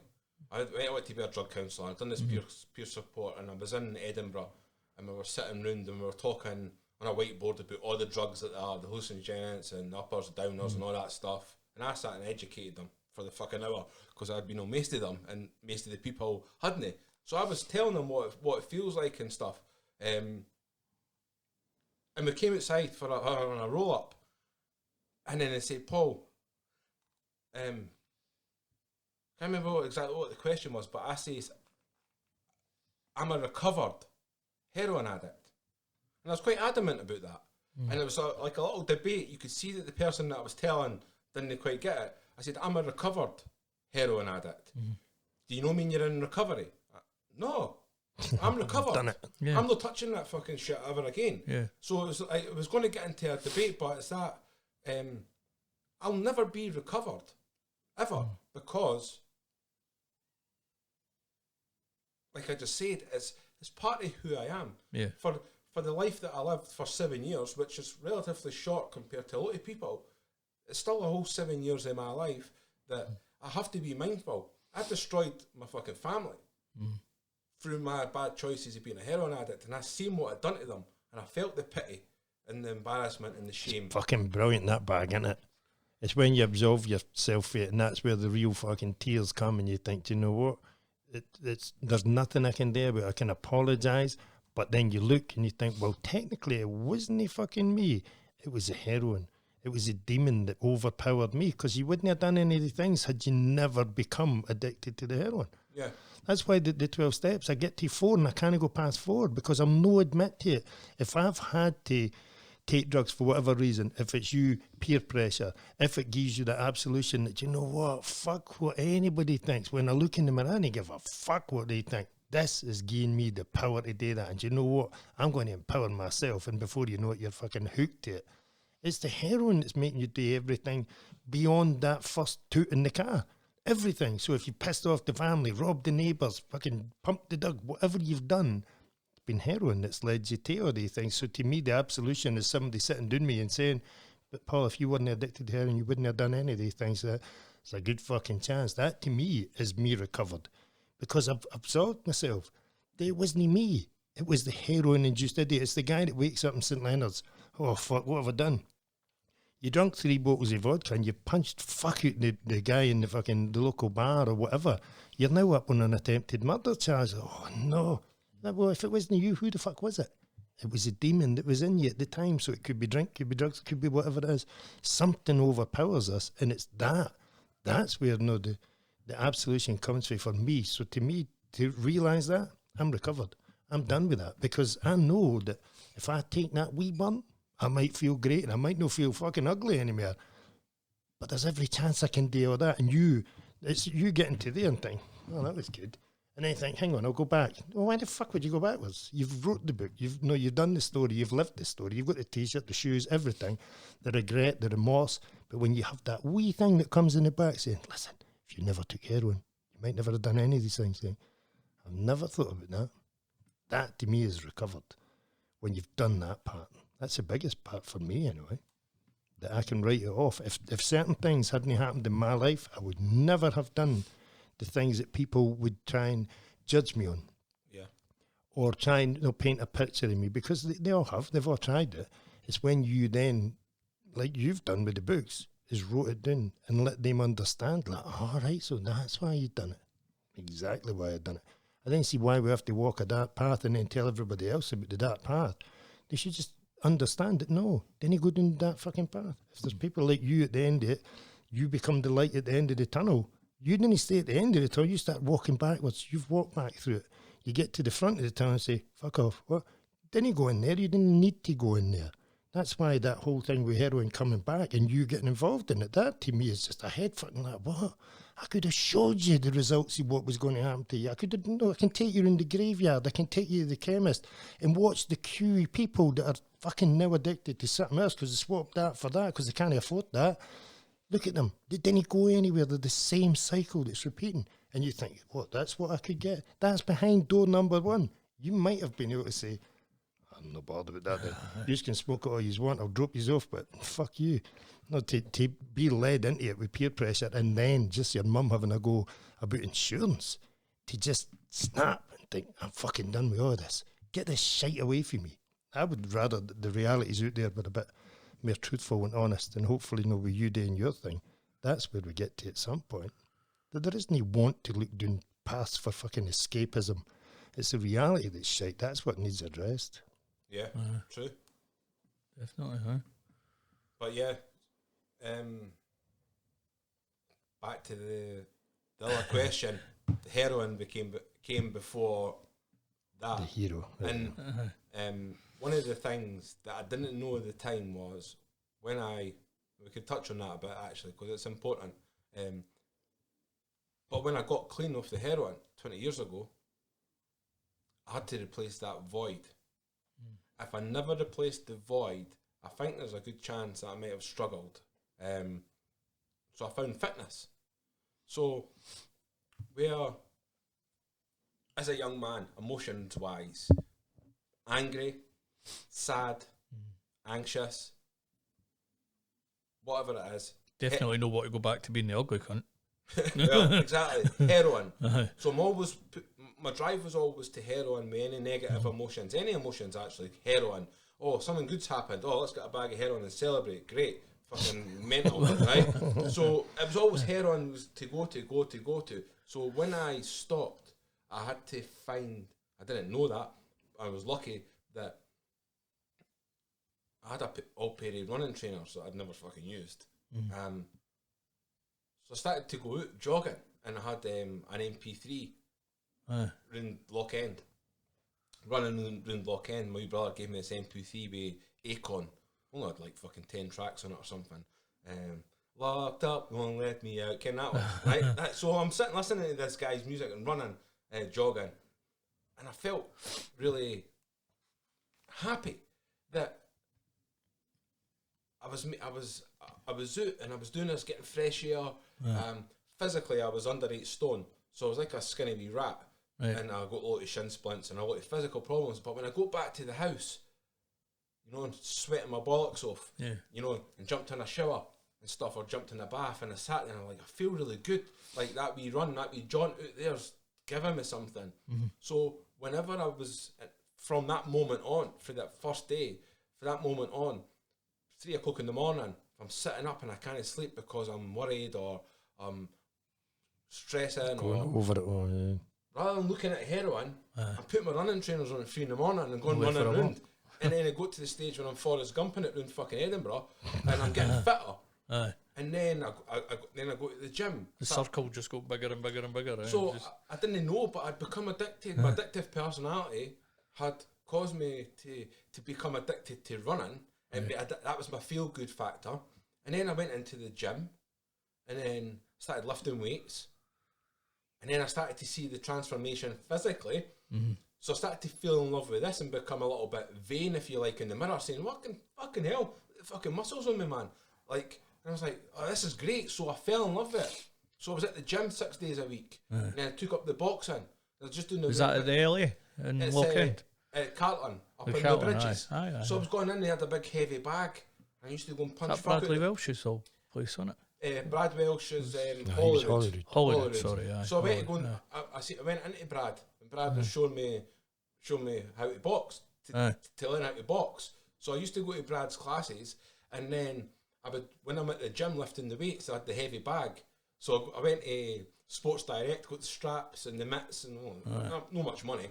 I went to be a drug counsellor. I'd done this peer support, and I was in Edinburgh, and we were sitting round and we were talking on a whiteboard about all the drugs that are, the hallucinogenics and uppers, downers and all that stuff. And I sat and educated them for the fucking hour, because I'd been on most of them, and most of the people hadn't. So I was telling them what it feels like and stuff. And we came outside for a roll up, and then they said, Paul, can't remember exactly what the question was, but I says, I'm a recovered heroin addict. And I was quite adamant about that. And it was like a little debate. You could see that the person that I was telling didn't quite get it. I said, I'm a recovered heroin addict. Do you know mean you're in recovery? No. I'm recovered. Done it. Yeah. I'm not touching that fucking shit ever again. Yeah. So it was going to get into a debate, but it's that I'll never be recovered, ever, because, like I just said, it's part of who I am. Yeah. For the life that I lived for 7 years, which is relatively short compared to a lot of people, it's still a whole 7 years of my life that I have to be mindful. I destroyed my fucking family through my bad choices of being a heroin addict, and I seen what I'd done to them, and I felt the pity and the embarrassment and the shame. It's fucking brilliant, that bag, isn't it? It's when you absolve yourself for it, and that's where the real fucking tears come, and you think, do you know what? There's nothing I can do about it. I can apologise, but then you look and you think, well, technically it wasn't fucking me. It was the heroin. It was a demon that overpowered me, because you wouldn't have done any of the things had you never become addicted to the heroin. Yeah. That's why the 12 steps, I get to 4 and I can't go past 4, because I'm no admit to it. If I've had to take drugs for whatever reason, if it's you, peer pressure, if it gives you the absolution that, you know what, fuck what anybody thinks. When I look in the mirror, I give a fuck what they think. This is giving me the power to do that. And you know what? I'm going to empower myself. And before you know it, you're fucking hooked to it. It's the heroin that's making you do everything beyond that first toot in the car. Everything. So if you pissed off the family, robbed the neighbours, fucking pumped the dog, whatever you've done, it's been heroin that's led you to all these things. So to me, the absolution is somebody sitting down me and saying, but Paul, if you weren't addicted to heroin, you wouldn't have done any of these things. It's a good fucking chance. That to me is me recovered. Because I've absolved myself. It wasn't me. It was the heroin-induced idiot. It's the guy that wakes up in St. Leonard's. Oh, fuck, what have I done? You drank 3 bottles of vodka and you punched fuck out the guy in the local bar or whatever. You're now up on an attempted murder charge. Oh, no. Well, if it wasn't you, who the fuck was it? It was a demon that was in you at the time. So it could be drink, could be drugs, could be whatever it is. Something overpowers us, and it's that. That's where the absolution comes for me. So to me, to realise that, I'm recovered. I'm done with that, because I know that if I take that wee bun, I might feel great and I might not feel fucking ugly anymore. But there's every chance I can do all that. And it's you getting to there and think, oh, that was good. And then you think, hang on, I'll go back. Well, why the fuck would you go backwards? You've wrote the book. You've done the story. You've lived the story. You've got the T-shirt, the shoes, everything. The regret, the remorse. But when you have that wee thing that comes in the back saying, listen, if you never took heroin, you might never have done any of these things. I've never thought about that. That to me is recovered. When you've done that part. That's the biggest part for me anyway. That I can write it off. If certain things hadn't happened in my life, I would never have done the things that people would try and judge me on. Yeah. Or try and paint a picture of me, because they all have. They've all tried it. It's when you then, like you've done with the books, is wrote it down and let them understand, like, all right, so that's why you've done it. Exactly why I've done it. I don't see why we have to walk a dark path and then tell everybody else about the dark path. They should just understand it. No, then you go down that fucking path. If there's people like you at the end of it, you become the light at the end of the tunnel. You didn't stay at the end of the tunnel. You start walking backwards. You've walked back through it. You get to the front of the town and say, fuck off. What? Didn't go in there. You didn't need to go in there. That's why that whole thing with heroin coming back and you getting involved in it, that to me is just a head fucking like, what? I could have showed you the results of what was going to happen to you. I could have, no, I can take you in the graveyard. I can take you to the chemist and watch the queue of people that are fucking now addicted to something else because they swapped that for that because they can't afford that. Look at them. They didn't go anywhere. They're the same cycle that's repeating. And you think, what, that's what I could get? That's behind door number 1. You might have been able to say, I'm not bothered with that then. You can smoke it all you want, I'll drop you off, but fuck you. Not to be led into it with peer pressure and then just your mum having a go about insurance. To just snap and think, I'm fucking done with all this. Get this shite away from me. I would rather the realities out there were a bit more truthful and honest, and hopefully, with you doing your thing, that's where we get to at some point. That there isn't a want to look down paths for fucking escapism. It's the reality that's shite. That's what needs addressed. Yeah, true. Definitely, huh? But yeah, back to the other question. The heroin came before that. The hero. And one of the things that I didn't know at the time was we could touch on that a bit actually because it's important. But when I got clean off the heroin 20 years ago, I had to replace that void. If I never replaced the void, I think there's a good chance that I might have struggled. So I found fitness. So where, as a young man, emotions-wise, angry, sad, anxious, whatever it is. Definitely know what to go back to being the ugly cunt. Well, exactly. Heroin. So my drive was always to heroin with any negative emotions. Any emotions, actually. Heroin. Oh, something good's happened. Oh, let's get a bag of heroin and celebrate. Great. Fucking mental, right? So it was always heroin was to go to. So when I stopped, I had to find... I didn't know that. I was lucky that I had a all-period running trainer that I'd never fucking used. So I started to go out jogging, and I had an MP3 round Lock End. Running round Lock End, my brother gave me this MP3 with Akon. Only had like fucking 10 tracks on it or something. Locked up, won't let me out. Came that one, right? So I'm sitting listening to this guy's music and running, jogging, and I felt really happy that I was out and I was doing this, getting fresh air. Physically, I was under 8 stone, so I was like a skinny wee rat, and I got a lot of shin splints and a lot of physical problems. But when I go back to the house, and sweating my bollocks off, and jumped in a shower and stuff, or jumped in a bath, and I sat there and I'm like, I feel really good. Like that wee run, that wee jaunt out there's giving me something. So whenever I was, from that moment on, for that first day, for that moment on, 3 o'clock in the morning, I'm sitting up and I can't sleep because I'm worried or I'm stressing Going or over it all, yeah. Rather than looking at heroin, I put my running trainers on at 3 in the morning and going running around. And then I go to the stage when I'm Forrest Gumping it around fucking Edinburgh and I'm getting fitter. And then I go to the gym. The circle just got bigger and bigger and bigger. So I didn't know, but I'd become addicted. My addictive personality had caused me to become addicted to running. And that was my feel-good factor. And then I went into the gym and then started lifting weights. And then I started to see the transformation physically. So I started to fall in love with this and become a little bit vain, if you like, in the mirror, saying, fucking hell, fucking muscles on me, man. Like, and I was like, oh, this is great. So I fell in love with it. So I was at the gym 6 days a week. And then I took up the boxing. I was just doing the... Was that at the LA in Lock End? At Carlton, up in the bridges. So I was going in, they had a big heavy bag. I used to go and punch... Bradley Welsh's whole place, wasn't it? Brad Welsh's Holyrood, sorry. So I went to go and I went into Brad, and Brad was showing me how to box, to learn how to box. So I used to go to Brad's classes, and then when I'm at the gym lifting the weights, I had the heavy bag. So I went to Sports Direct, got the straps and the mitts, and not much money.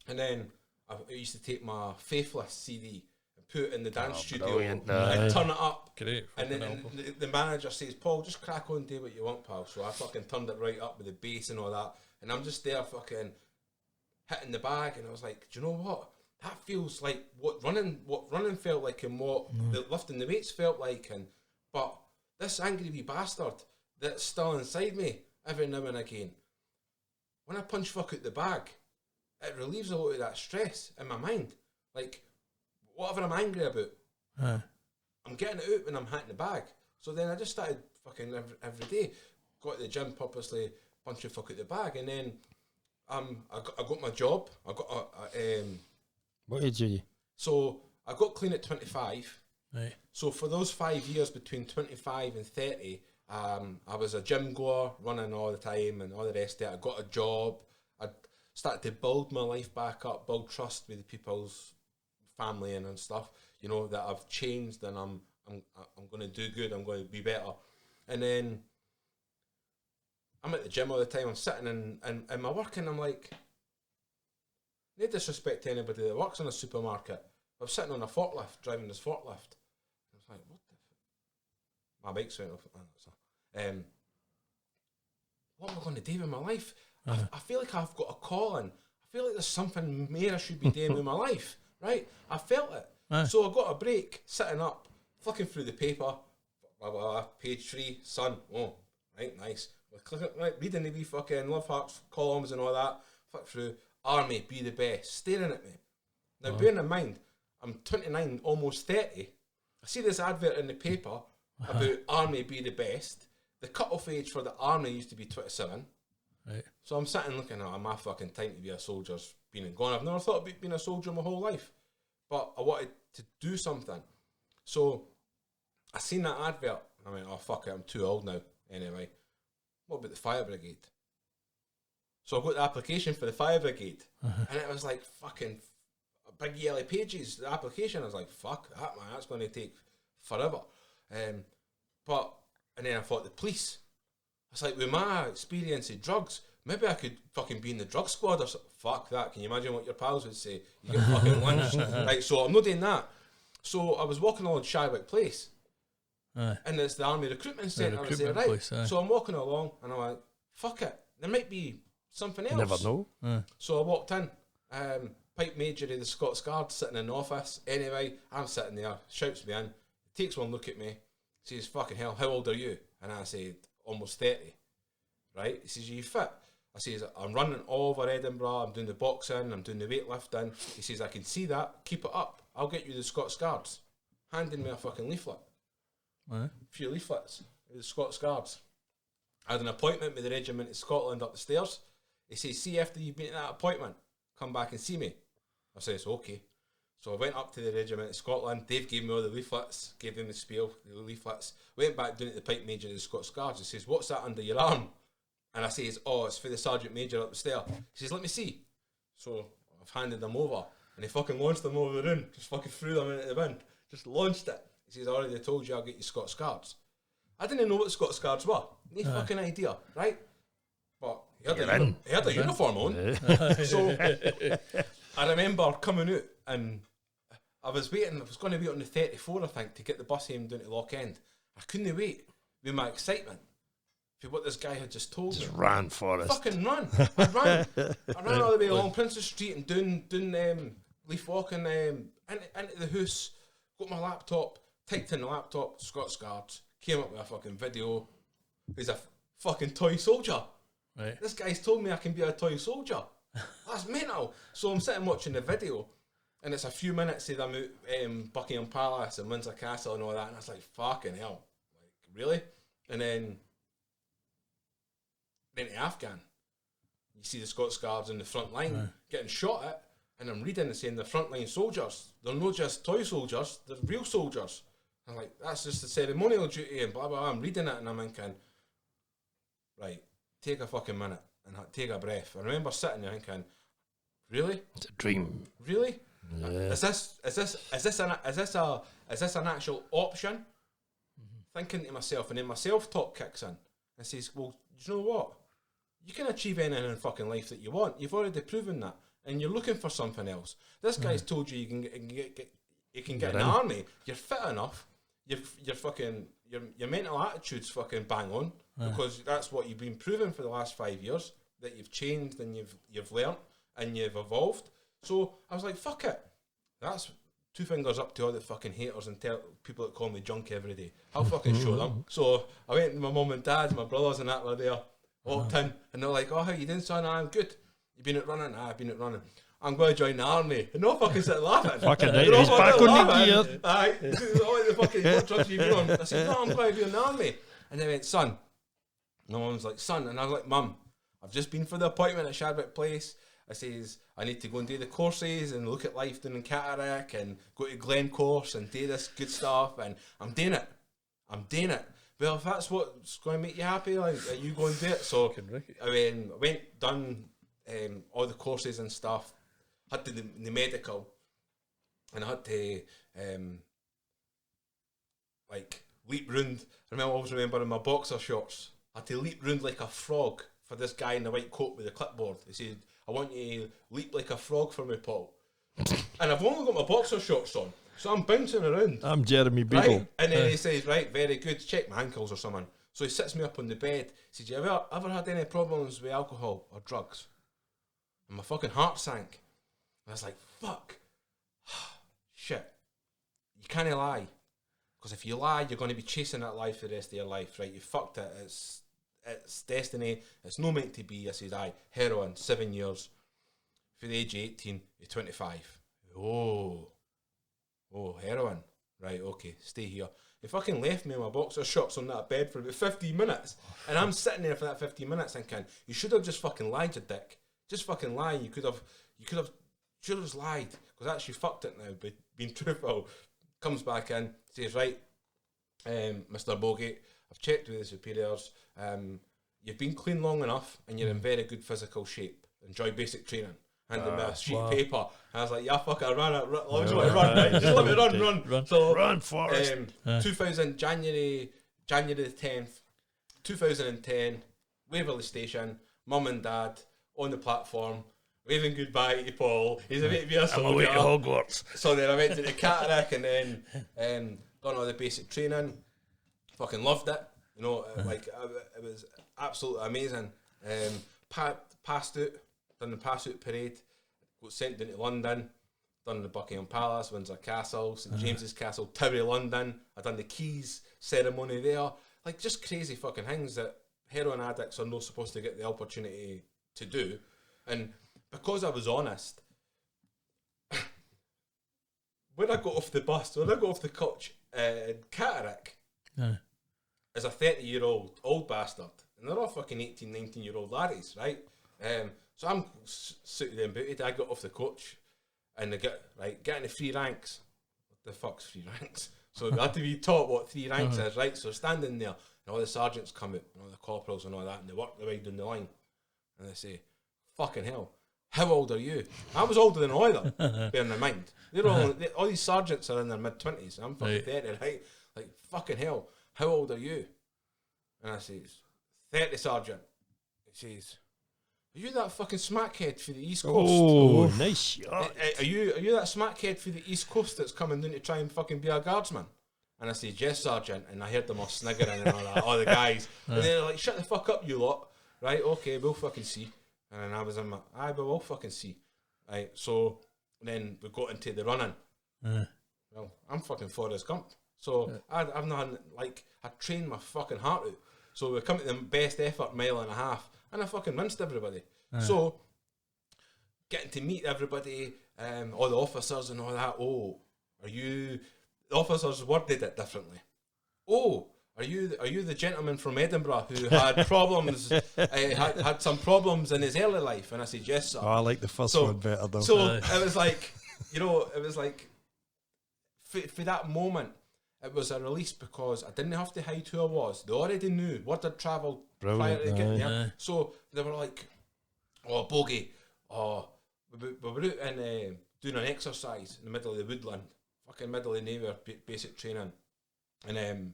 And then I used to take my Faithless CD and put it in the dance studio and turn it up. Great. And then the manager says, Paul, just crack on, do what you want, pal. So I fucking turned it right up with the bass and all that. And I'm just there fucking hitting the bag, and I was like, do you know what? That feels like what running felt like, and what the lifting the weights felt like, but this angry wee bastard that's still inside me every now and again, when I punch fuck out the bag, it relieves a lot of that stress in my mind. Like, whatever I'm angry about, I'm getting it out when I'm hitting the bag. So then I just started fucking every day, got to the gym purposely, punch the fuck out the bag, and then I got my job. I got What age are you? So I got clean at 25. Right. So for those 5 years between 25 and 30, I was a gym goer, running all the time and all the rest of it. I got a job. I started to build my life back up, build trust with the people's family and stuff. You know, that I've changed and I'm going to do good. I'm going to be better. And then I'm at the gym all the time. I'm sitting in my work, and I'm like, no disrespect to anybody that works in a supermarket. I'm sitting on a forklift, driving this forklift. I was like, what the fuck? My bike's went off. What am I going to do with my life? I feel like I've got a calling. I feel like there's something more I should be doing with my life, right? I felt it. So I got a break, sitting up, flicking through the paper, blah, blah, blah, page 3, Sun. Oh, right, nice. Right, reading the wee fucking Love Hearts columns and all that. Flick through, Army, be the best, staring at me. Now, bearing in mind, I'm 29, almost 30. I see this advert in the paper about Army, be the best. The cut-off age for the Army used to be 27. Right. So I'm sitting looking at my fucking time to be a soldier's been and gone. I've never thought about being a soldier my whole life, but I wanted to do something. So I seen that advert, and I went, oh fuck it, I'm too old now. Anyway, what about the fire brigade? So I got the application for the fire brigade, and it was like fucking big yellow pages, the application. I was like, fuck that, man, that's going to take forever. And then I thought the police. I was like, with my experience in drugs, maybe I could fucking be in the drug squad or something. Fuck that. Can you imagine what your pals would say? You get fucking lynched. Right, so I'm not doing that. So I was walking along Shywick Place. And it's the Army Recruitment Centre. I was there, right? Place, so I'm walking along, and I'm like, fuck it. There might be something else. You never know. So I walked in. Pipe Major of the Scots Guard sitting in the office. Anyway, I'm sitting there, shouts me in, takes one look at me, says, fucking hell, how old are you? And I said, almost 30. Right? He says, are you fit? I says, I'm running all over Edinburgh, I'm doing the boxing, I'm doing the weightlifting. He says, I can see that, keep it up. I'll get you the Scots Guards. Handing me a fucking leaflet. A few leaflets with the Scots Guards. I had an appointment with the regiment in Scotland up the stairs. He says, see, after you've been at that appointment, come back and see me. I says, okay. So I went up to the regiment in Scotland. Dave gave me all the leaflets, gave them the spiel, the leaflets. Went back down to the Pipe Major of the Scots Guards. He says, what's that under your arm? And I says, oh, it's for the Sergeant Major up the stair. He says, let me see. So I've handed them over, and he fucking launched them over the room, just fucking threw them into the bin, just launched it. He says, I already told you I'll get you Scots Guards. I didn't know what Scots Guards were. No fucking idea, right? But he had a uniform on. So I remember coming out, and I was waiting. I was going to wait on the 34, I think, to get the bus home down to Loch End. I couldn't wait with my excitement for what this guy had just told me. Just ran for it. Fucking ran. I ran all the way along Princess Street and down Leaf Walk and into the house. Got my laptop, typed in the laptop, Scots Guards, came up with a fucking video. He's a fucking toy soldier. Right. This guy's told me I can be a toy soldier. That's mental. So I'm sitting watching the video, and it's a few minutes of them out Buckingham Palace and Windsor Castle and all that, and I was like, fucking hell. Like, really? And then to Afghan. You see the Scots Guards in the front line getting shot at, and I'm reading and saying they're frontline soldiers. They're not just toy soldiers, they're real soldiers. I'm like, that's just the ceremonial duty and blah, blah, blah. I'm reading it and I'm thinking, right, take a fucking minute and take a breath. I remember sitting there thinking, really? It's a dream. Really? Yeah. Is this an actual option? Thinking to myself, and then my self-talk kicks in and says, well, do you know what? You can achieve anything in fucking life that you want. You've already proven that, and you're looking for something else. This guy's told you you can get in the army. You're fit enough. Your mental attitude's fucking bang on because that's what you've been proving for the last 5 years, that you've changed and you've learnt, and you've evolved. So I was like, fuck it. That's 2 fingers up to all the fucking haters and people that call me junk every day. I'll fucking show them. So I went to my mum and dad, my brothers and that were there, walked in, and they're like, oh, how you doing, son? I'm good. You been out running? I've been out running. I'm going to join the army. And no fucking sit laughing. Fucking right, he's back on the gear. Aye. All the fucking, what drugs you been on? I said, no, I'm going to be in the army. And they went, son. And my mum's like, son. And I was like, mum, I've just been for the appointment at Shadwick Place. I says, I need to go and do the courses and look at life down in Cataract and go to Glencourse and do this good stuff. And I'm doing it. I'm doing it. Well, if that's what's going to make you happy, like, you go and do it. So I went, done all the courses and stuff. Had to the medical, and I had to like leap round. I always remember in my boxer shorts, I had to leap round like a frog for this guy in the white coat with the clipboard. He said, I want you to leap like a frog for me, Paul. And I've only got my boxer shorts on, so I'm bouncing around. I'm Jeremy Beagle. Right? And then he says, right, very good, check my ankles or something. So he sits me up on the bed. He says, you ever had any problems with alcohol or drugs? And my fucking heart sank. I was like, fuck. Shit. You can't lie. Because if you lie, you're going to be chasing that life for the rest of your life, right? You fucked it. It's destiny. It's no meant to be. I said, aye, heroin, 7 years. For the age of 18, you're 25. Oh, heroin. Right, okay, stay here. He fucking left me in my boxer shorts on that bed for about 15 minutes. And I'm sitting there for that 15 minutes thinking, you should have just fucking lied, you dick. Just fucking lie. You could have should have just lied, because actually fucked it now, but being truthful. Comes back in, says, right, Mr. Boggie, I've checked with the superiors, you've been clean long enough and you're in very good physical shape. Enjoy basic training. Handed me a sheet of paper. And I was like, yeah, fuck it, I ran it. I just want to run, right? Just let me run. So, run, Forrest. 2000, January the 10th, 2010, Waverley Station, mum and dad on the platform, waving goodbye to Paul. He's about to be a soldier. I'm away to Hogwarts. So then I went to the Cataract and then done all the basic training. Fucking loved it. You know, it was absolutely amazing. Passed out, done the pass out parade, got sent down to London, done the Buckingham Palace, Windsor Castle, St James's Castle, Tower of London. I done the keys ceremony there. Like, just crazy fucking things that heroin addicts are not supposed to get the opportunity to do. And because I was honest, when I got off the bus, when I got off the coach in Cataract, as a 30-year-old bastard, and they're all fucking 18, 19-year-old laddies, right? So I'm suited and booted. I got off the coach, and they get in the free ranks. What the fuck's free ranks? So I had to be taught what 3 ranks is, right? So standing there, and all the sergeants come out, and all the corporals and all that, and they work their way down the line, and they say, fucking hell, how old are you? I was older than either, bearing in mind. All these sergeants are in their mid-20s, I'm fucking 30, right? Like, fucking hell, how old are you? And I says, 30, sergeant. He says, are you that fucking smackhead for the East Coast? Oh, nice shot. Are you that smackhead for the East Coast that's coming down to try and fucking be a guardsman? And I said, yes, sergeant. And I heard them all sniggering and all that, all the guys. And they're like, shut the fuck up, you lot. Right, okay, we'll fucking see. And I was in my, but we'll fucking see. Right, so then we got into the running. Well, I'm fucking Forrest Gump. So I've not, I trained my fucking heart out. So we come to the best effort mile and a half, and I fucking rinsed everybody. So getting to meet everybody, all the officers and all that. Oh, the officers worded it differently. Oh, are you the gentleman from Edinburgh who had problems, had some problems in his early life? And I said, yes, sir. Oh, I like the first one better though. So it was like, for that moment, it was a release because I didn't have to hide who I was. They already knew. Word had travelled prior to getting there. So they were like, oh, Bogey, we were out and doing an exercise in the middle of the woodland, fucking middle of nowhere, basic training. And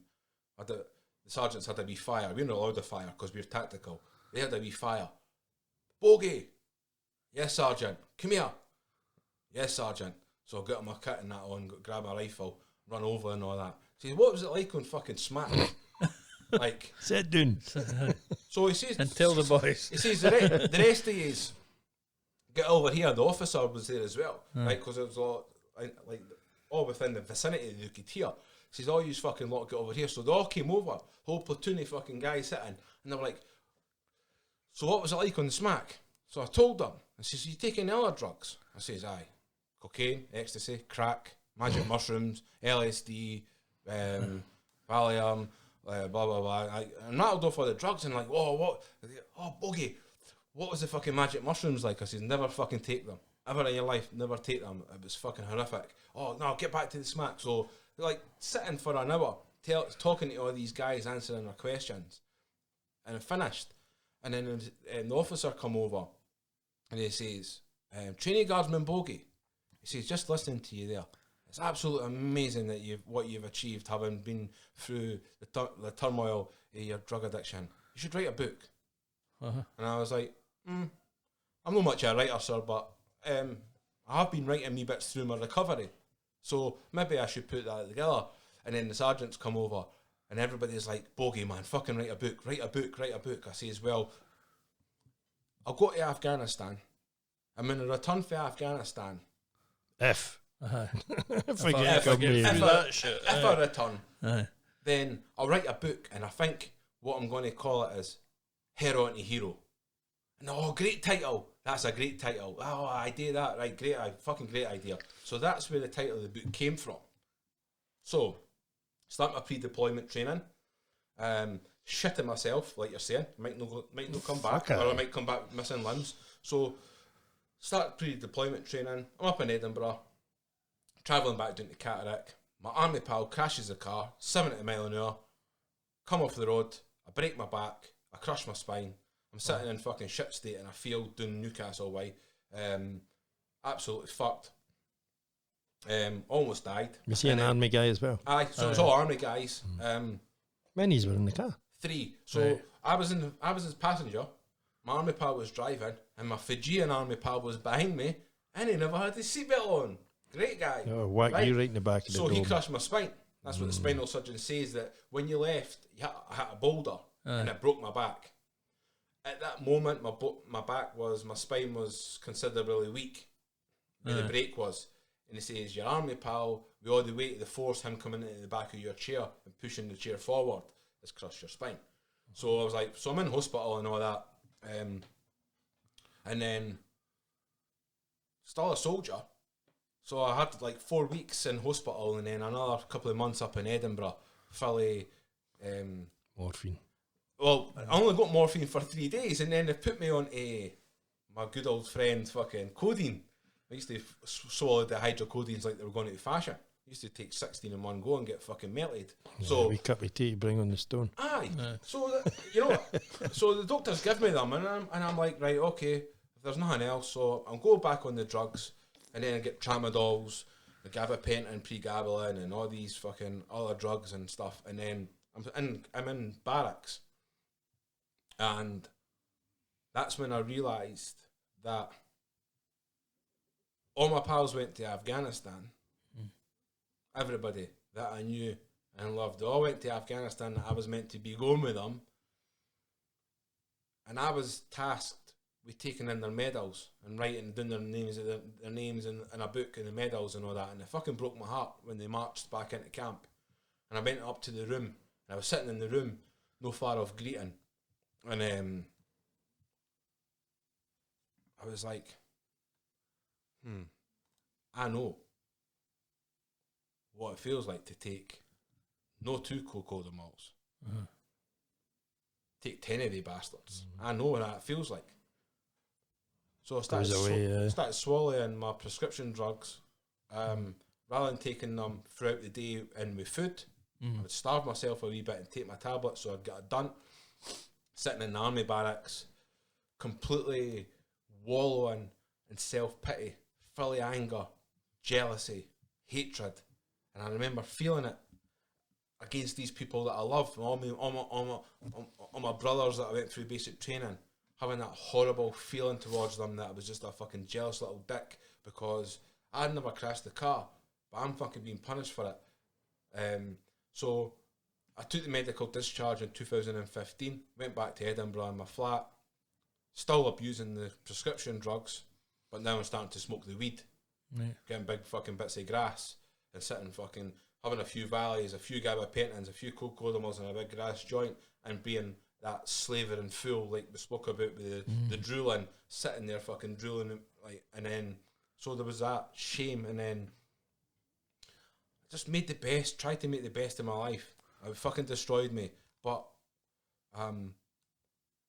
the sergeants had a wee fire. We weren't allowed to fire because we were tactical. They had a wee fire. Bogey, yes, sergeant. Come here. Yes, sergeant. So I got my kit and that on, grab my rifle, run over and all that. He says, what was it like on fucking smack? Like, sit down. So he says, and tell the boys. He says, the rest of yous, get over here. The officer was there as well, right? Because it was all within the vicinity that you could hear. He says, "Oh, you fucking lot, get over here." So they all came over, whole platoon of fucking guys sitting, and they were like, "So what was it like on the smack?" So I told them, and she says, "You taking other drugs?" I says, "Aye, cocaine, ecstasy, crack, magic mushrooms, LSD, Valium, blah blah blah." And rattled off all the drugs, and like, "Oh, what? Oh, Boggie, what was the fucking magic mushrooms like?" I said, "Never fucking take them. Ever in your life, never take them. It was fucking horrific." "Oh, no, get back to the smack." So, like, sitting for an hour, talking to all these guys, answering their questions. And I finished. And then the officer come over, and he says, "Trainee Guardsman Boggie," he says, "just listening to you there, it's absolutely amazing that what you've achieved, having been through the turmoil of your drug addiction. You should write a book." And I was like, I'm not much of a writer, sir, but I have been writing me bits through my recovery, so maybe I should put that together. And then the sergeants come over, and everybody's like, "Boggie, man, fucking write a book, write a book, write a book." I says, "Well, I'll go to Afghanistan, and when I return from Afghanistan, If If I return, then I'll write a book, and I think what I'm going to call it is Heroin to Hero." And "Oh, great title. That's a great title. Oh, I do that. Right, great, fucking great idea." So that's where the title of the book came from. So, start my pre-deployment training. Shitting myself, like you're saying. Might not come back, or I might come back missing limbs. So, start pre-deployment training. I'm up in Edinburgh, travelling back down to Catterick. My army pal crashes the car, 70 mile an hour. Come off the road. I break my back. I crush my spine. I'm sitting in fucking shit state in a field down Newcastle way. Absolutely fucked. Almost died. Was he an army guy as well? Aye, so it was all army guys. Many's were in the car. 3. So I was his passenger. My army pal was driving, and my Fijian army pal was behind me, and he never had his seatbelt on. Great guy. Oh, whack you right in the back of the So he dome. crushed my spine. That's what the spinal surgeon says, that when you left, I hit a boulder, and it broke my back. At that moment, my spine was considerably weak, where the break was. And he says, "Your army pal, with all the weight of the force, him coming into the back of your chair and pushing the chair forward, has crushed your spine." So I was like, so I'm in hospital and all that. And then, still a soldier. So I had like 4 weeks in hospital, and then another couple of months up in Edinburgh, fully... Morphine. Well, I only got morphine for 3 days, and then they put me on my good old friend fucking codeine. I used to swallow the hydrocodines like they were going to fashion. I used to take 16 in one go and get fucking melted. So we cup of tea to bring on the stone. Aye. So so the doctors give me them, and I'm like, right, okay, if there's nothing else, so I'll go back on the drugs, and then I get tramadols, the gabapentin, pregabalin, and all these fucking other drugs and stuff, and then I'm in barracks. And that's when I realised that all my pals went to Afghanistan. Everybody that I knew and loved, they all went to Afghanistan. I was meant to be going with them. And I was tasked with taking in their medals and writing down their names in a book and the medals and all that. And it fucking broke my heart when they marched back into camp. And I went up to the room, and I was sitting in the room, no far off greeting. And I was like, I know what it feels like to take no 2 cocodamols. Take 10 of the bastards. I know what that feels like. So I started swallowing my prescription drugs. Rather than taking them throughout the day and with food, I would starve myself a wee bit and take my tablets, so I'd get it done. Sitting in the army barracks, completely wallowing in self-pity, full of anger, jealousy, hatred. And I remember feeling it against these people that I love, all my brothers that I went through basic training, having that horrible feeling towards them that I was just a fucking jealous little dick because I'd never crashed the car, but I'm fucking being punished for it. So I took the medical discharge in 2015, went back to Edinburgh in my flat, still abusing the prescription drugs, But now I'm starting to smoke the weed, getting big fucking bits of grass, and sitting fucking having a few valleys, a few gaba paintings, a few cocodamos, and a big grass joint, and being that slavering fool like we spoke about with the drooling, sitting there fucking drooling, like, and then so there was that shame, and then I just made the best, tried to make the best of my life. It fucking destroyed me, but I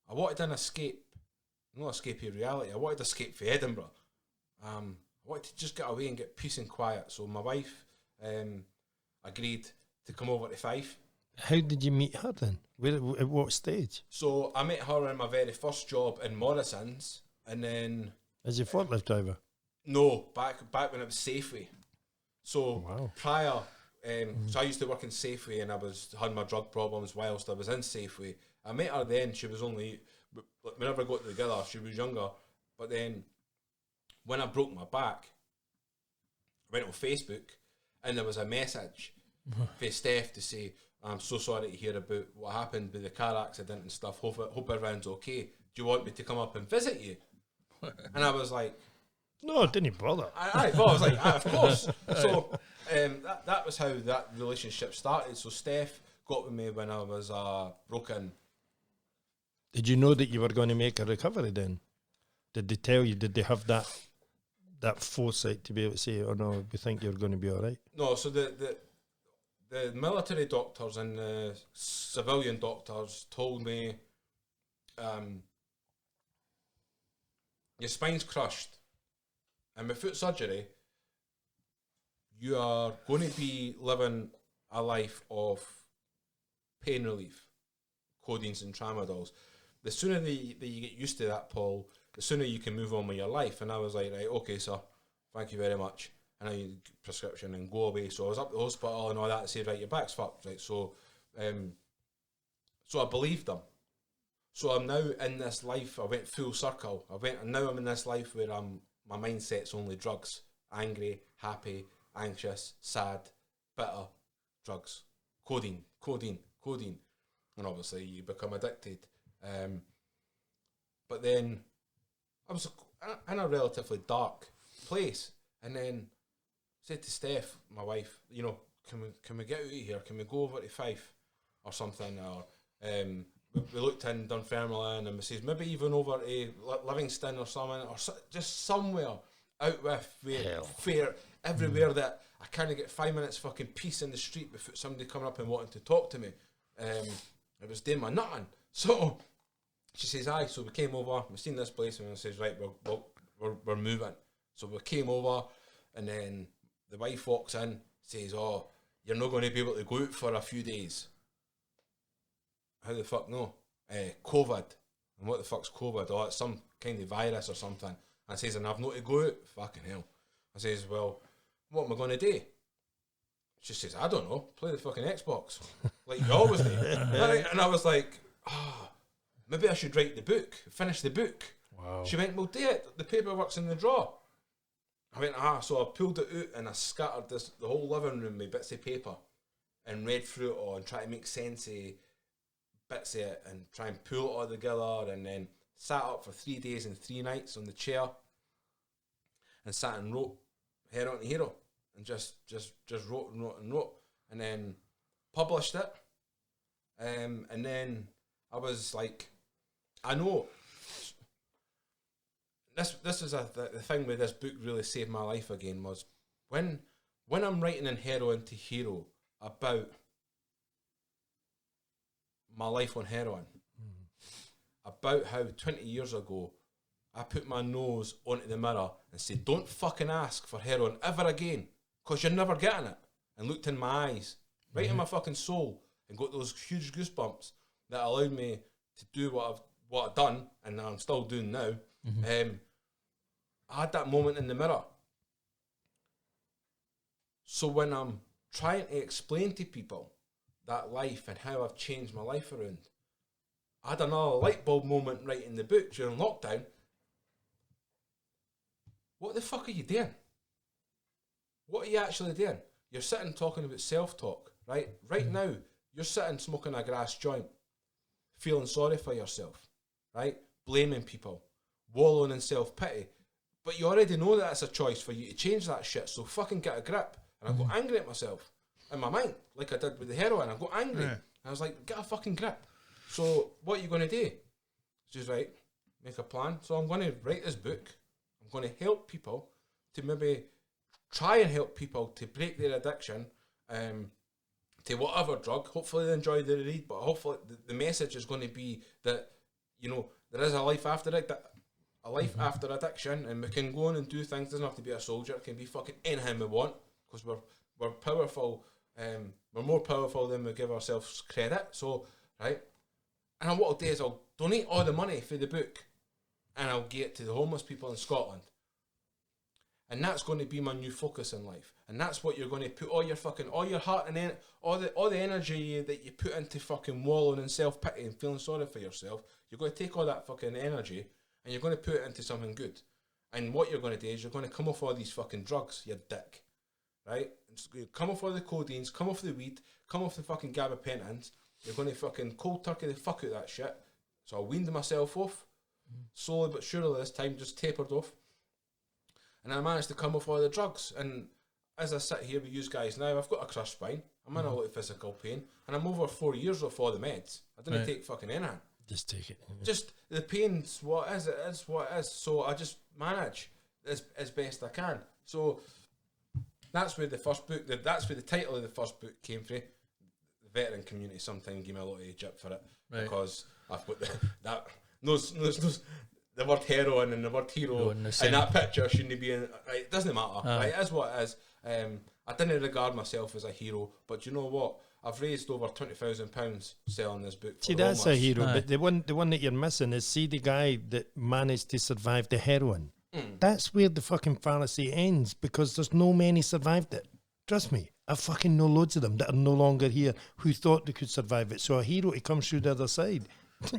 wanted an escape, not escape of reality. I wanted to escape for Edinburgh. I wanted to just get away and get peace and quiet. So my wife agreed to come over to Fife. How did you meet her then? Where, at what stage? So I met her in my very first job in Morrison's, and then As a forklift driver? no, back when it was Safeway. So Wow. prior, so I used to work in Safeway, and I had my drug problems whilst I was in Safeway. I met her then. She was only, whenever I got together, she was younger. But then when I broke my back, I went on Facebook, and there was a message for Steph to say, "I'm so sorry to hear about what happened with the car accident and stuff. Hope everyone's okay. Do you want me to come up and visit you?" And I was like, No, it didn't bother. I was like, of course. So that was how that relationship started. So Steph got with me when I was broken. Did you know that you were going to make a recovery then? Did they tell you, did they have that foresight to be able to say, oh no, we think you're going to be all right? No, so the military doctors and the civilian doctors told me, your spine's crushed, and with foot surgery, you are going to be living a life of pain relief, codeines and tramadols. The sooner that you get used to that, Paul, the sooner you can move on with your life. And I was like, right, okay, sir, thank you very much. And I need a prescription and go away. So I was up at the hospital and all that, and said, right, your back's fucked, right? So I believed them. So I'm now in this life. I went full circle. And now I'm in this life where my mindset's only drugs: angry, happy, anxious, sad, bitter, drugs, codeine, and obviously you become addicted. But then I was in a relatively dark place, and then said to Steph, my wife, you know, can we get out of here? Can we go over to Fife or something? Or we looked in Dunfermline, and we says maybe even over to Livingston or something, or just somewhere out with where everywhere that I kind of get 5 minutes fucking peace in the street without somebody coming up and wanting to talk to me. It was doing my nothing. So she says, aye. So we came over, we seen this place, and I says, right, we're moving. So we came over, and then the wife walks in, says, oh, you're not going to be able to go out for a few days. How the fuck no? COVID. And what the fuck's COVID? Oh, it's some kind of virus or something. And I says, and I've not to go out? Fucking hell. I says, well, what am I going to do? She says, I don't know, play the fucking Xbox. Like you always do. Right? And I was like, maybe I should write the book, finish the book. Wow. She went, well, do it. The paperwork's in the drawer. I went, so I pulled it out and I scattered the whole living room with bits of paper and read through it all and tried to make sense of bits of it and try and pull it all together, and then sat up for 3 days and 3 nights on the chair and sat and wrote Heroin to Hero, and just wrote and wrote, and then published it. And then I was like, I know this is the thing where this book really saved my life again, was when I'm writing in Heroin to Hero about my life on heroin, about how 20 years ago I put my nose onto the mirror and said, don't fucking ask for heroin ever again, because you're never getting it, and looked in my eyes, right in my fucking soul, and got those huge goosebumps that allowed me to do what I've done, and I'm still doing now. I had that moment in the mirror. So when I'm trying to explain to people that life and how I've changed my life around, I had another light bulb moment right in the book during lockdown. What the fuck are you doing? What are you actually doing? You're sitting talking about self-talk, right? Right now, you're sitting smoking a grass joint, feeling sorry for yourself, right? Blaming people, wallowing in self-pity. But you already know that it's a choice for you to change that shit, so fucking get a grip. And I got angry at myself in my mind, like I did with the heroin. I got angry. Yeah. I was like, get a fucking grip. So what are you going to do? She's right, make a plan. So I'm going to write this book. I'm going to help people to maybe try and help people to break their addiction to whatever drug. Hopefully they enjoy the read, but hopefully the message is going to be that, you know, there is a life after it, a life after addiction, and we can go on and do things. It doesn't have to be a soldier. It can be fucking anything we want, because we're powerful. We're more powerful than we give ourselves credit. So, right? And what I'll do is I'll donate all the money for the book, and I'll get it to the homeless people in Scotland. And that's going to be my new focus in life. And that's what you're going to put all your heart and all the energy that you put into fucking wallowing and self-pity and feeling sorry for yourself. You're going to take all that fucking energy and you're going to put it into something good. And what you're going to do is you're going to come off all these fucking drugs, you dick. Right? Come off all the codeines, come off the weed, come off the fucking gabapentins. You're going to fucking cold turkey the fuck out of that shit. So I weaned myself off. Slowly but surely this time, just tapered off. And I managed to come off all the drugs. And as I sit here with you guys now, I've got a crushed spine. I'm in a lot of physical pain. And I'm over 4 years off all the meds. I didn't take fucking anything. Just take it. Just the pain's what is, it is what it is. So I just manage as best I can. So that's where the first book, that's where the title of the first book came from. The veteran community sometimes give me a lot of jip for it. Right. Because I've got the word heroin and the word hero and that picture shouldn't be in. Right, it doesn't matter. Right, it is what it is. I didn't regard myself as a hero, but you know what? I've raised over £20,000 selling this book. See, that's a hero, but the one that you're missing is, see the guy that managed to survive the heroin. That's where the fucking fallacy ends, because there's no many survived it. Trust me, I fucking know loads of them that are no longer here who thought they could survive it. So a hero to come through the other side.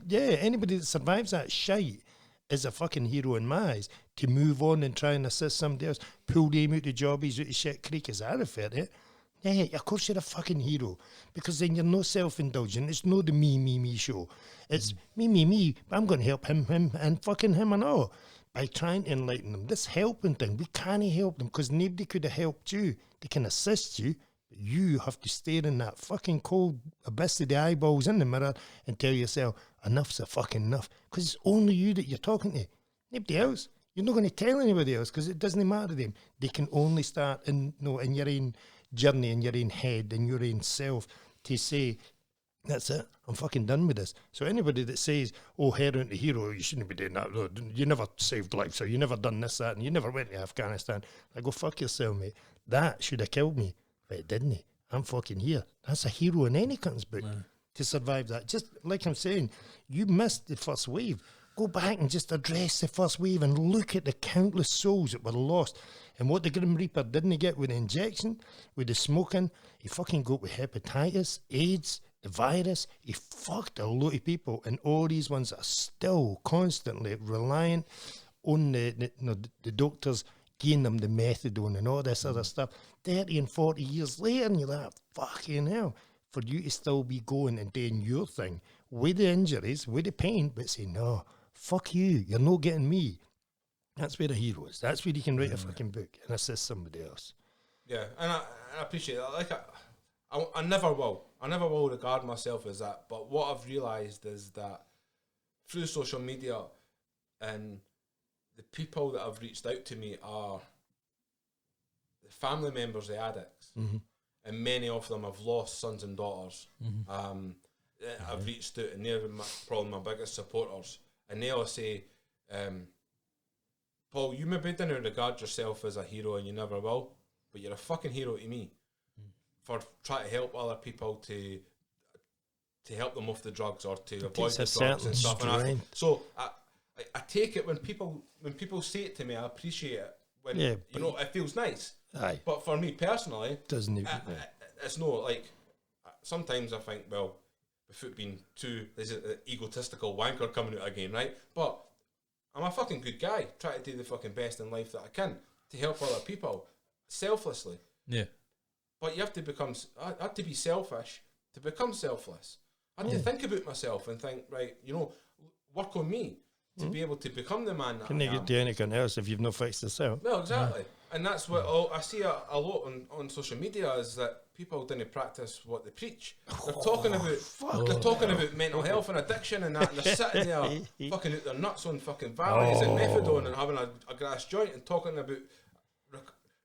Yeah, anybody that survives that shite is a fucking hero in my eyes. To move on and try and assist somebody else, pull them out of jobbies, out of shit creek, as I refer to it. Yeah, of course you're a fucking hero, because then you're no self-indulgent. It's no the me show. It's me, but I'm going to help him, and fucking him and all. By trying to enlighten them. This helping thing, we can't help them, because nobody could have helped you. They can assist you, but you have to stare in that fucking cold abyss of the eyeballs in the mirror and tell yourself, enough's a fucking enough. Because it's only you that you're talking to. Nobody else. You're not going to tell anybody else, because it doesn't matter to them. They can only start in your own journey, in your own head, in your own self, to say, that's it, I'm fucking done with this. So anybody that says, oh, heroin to hero, you shouldn't be doing that. No, you never saved lives, or you never done this, that, and you never went to Afghanistan. I go, fuck yourself, mate. That should have killed me. But it didn't. I'm fucking here. That's a hero in any cunt's book to survive that. Just like I'm saying, you missed the first wave. Go back and just address the first wave and look at the countless souls that were lost. And what the Grim Reaper didn't get with the injection, with the smoking, he fucking got with hepatitis, AIDS, the virus. He fucked a lot of people, and all these ones are still constantly reliant on the doctors giving them the methadone and all this other stuff 30 and 40 years later, and you're like, fucking hell, for you to still be going and doing your thing with the injuries, with the pain, but say, no, fuck you, you're not getting me. That's where the hero is. That's where you can write a fucking book and assist somebody else. Yeah, and I appreciate that. Like, I never will. I never will regard myself as that. But what I've realised is that through social media, and the people that have reached out to me are the family members of addicts. And many of them have lost sons and daughters. I've reached out, and they're probably my biggest supporters. And they all say, Paul, you maybe didn't regard yourself as a hero, and you never will, but you're a fucking hero to me for trying to help other people to help them off the drugs, or to avoid the drugs and stuff. And so I take it when people say it to me, I appreciate it. When you know, it feels nice. Aye. But for me personally, doesn't even it's no, like, sometimes I think, well, without being too, there's an egotistical wanker coming out again, right? But I'm a fucking good guy, try to do the fucking best in life that I can to help other people selflessly. Yeah. But you have to become, I had to be selfish to become selfless. I had to think about myself and think, right, you know, work on me. to be able to become the man that Can I you am. do anything else if you've not fixed yourself? Well, exactly. And that's what I see a lot on social media is that people didn't practice what they preach. They're talking about mental health and addiction and that, and they're sitting there fucking out their nuts on fucking Valiums and methadone and having a grass joint and talking about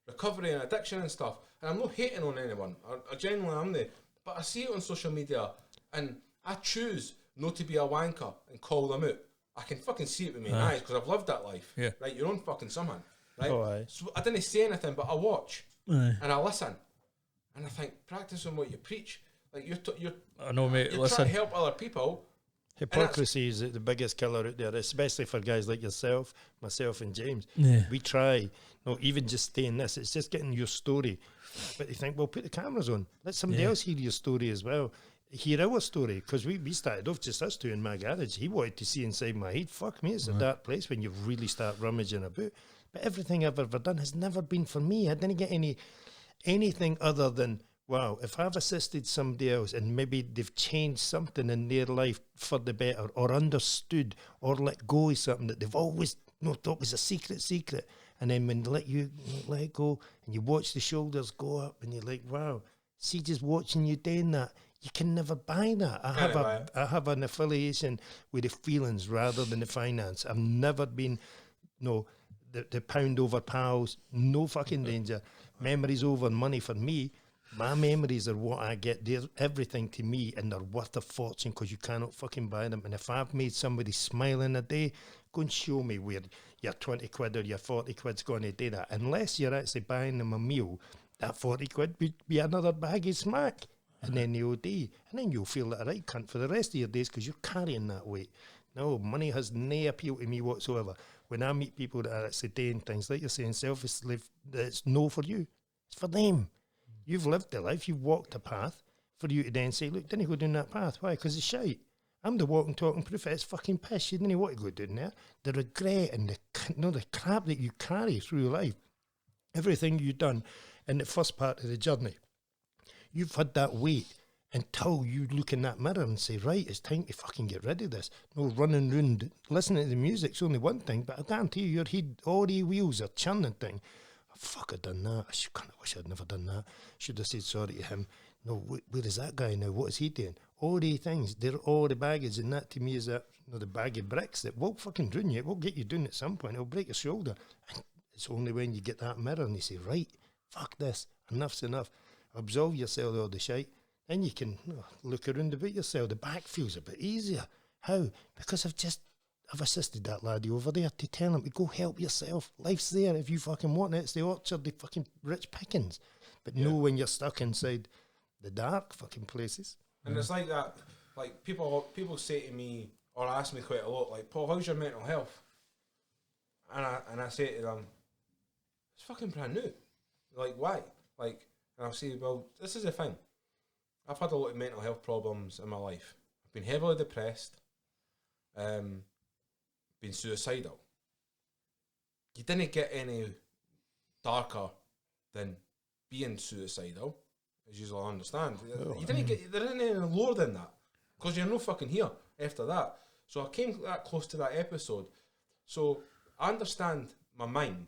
recovery and addiction and stuff. And I'm not hating on anyone. I genuinely am there. But I see it on social media and I choose not to be a wanker and call them out. I can fucking see it with my eyes because I've lived that life. Yeah. Right, you're on fucking someone. Right? Oh, aye. So I didn't say anything, but I watch and I listen, and I think practice on what you preach. Like you're I know, mate. you're Listen, trying to help other people. Hypocrisy is the biggest killer out there, especially for guys like yourself, myself, and James. Yeah. We try, no, even just staying this, it's just getting your story. But you think, well, put the cameras on, let somebody else hear your story as well. Hear our story, because we started off just us two in my garage. He wanted to see inside my head. Fuck me, it's a dark place when you really start rummaging about. But everything I've ever done has never been for me. I didn't get anything other than, wow, if I've assisted somebody else and maybe they've changed something in their life for the better, or understood, or let go of something that they've always thought was a secret, and then when they let it go, and you watch the shoulders go up, and you're like, wow, see, just watching you doing that, you can never buy that. I have an affiliation with the feelings rather than the finance. I've never been, the pound over pals, no fucking danger. Memories over money for me. My memories are what I get. They're everything to me, and they're worth a fortune because you cannot fucking buy them. And if I've made somebody smile in a day, go and show me where your 20 quid or your 40 quid's going to do that. Unless you're actually buying them a meal, that 40 quid would be another bag of smack. And then the OD. And then you'll feel like a right cunt for the rest of your days because you're carrying that weight. No, money has no appeal to me whatsoever. When I meet people that are actually doing things, like you're saying, selfishly, it's no for you. It's for them. You've lived the life, you've walked a path, for you to then say, look, didn't go down that path. Why? Because it's shite. I'm the walking, talking proof. It's fucking piss. You didn't want to go down there. The regret and the crap that you carry through your life, everything you've done in the first part of the journey, you've had that weight until you look in that mirror and say, right, it's time to fucking get rid of this. No running round, listening to the music's only one thing, but I guarantee you your head, all the wheels are churning thing. Fuck, I'd done that. I wish I'd never done that. Should have said sorry to him. No, where is that guy now? What is he doing? All the things, they're all the baggage, and that to me is the bag of bricks that will fucking ruin you. It will get you down at some point. It'll break your shoulder. And it's only when you get that mirror and you say, right, fuck this, enough's enough. Absolve yourself of all the shite. Then you can look around about yourself. The back feels a bit easier. How? Because I've assisted that laddie over there to tell him to go help yourself. Life's there if you fucking want it. It's the orchard, the fucking rich pickings. But no when you're stuck inside the dark fucking places. And it's like that, like people say to me, or ask me quite a lot, like, Paul, how's your mental health? And I say to them, it's fucking brand new. Like, why? Like, and I'll say, well, this is the thing. I've had a lot of mental health problems in my life. I've been heavily depressed, been suicidal. You didn't get any darker than being suicidal, as you all understand. You didn't get, there isn't any lower than that, because you're no fucking here after that. So I came that close to that episode. So I understand my mind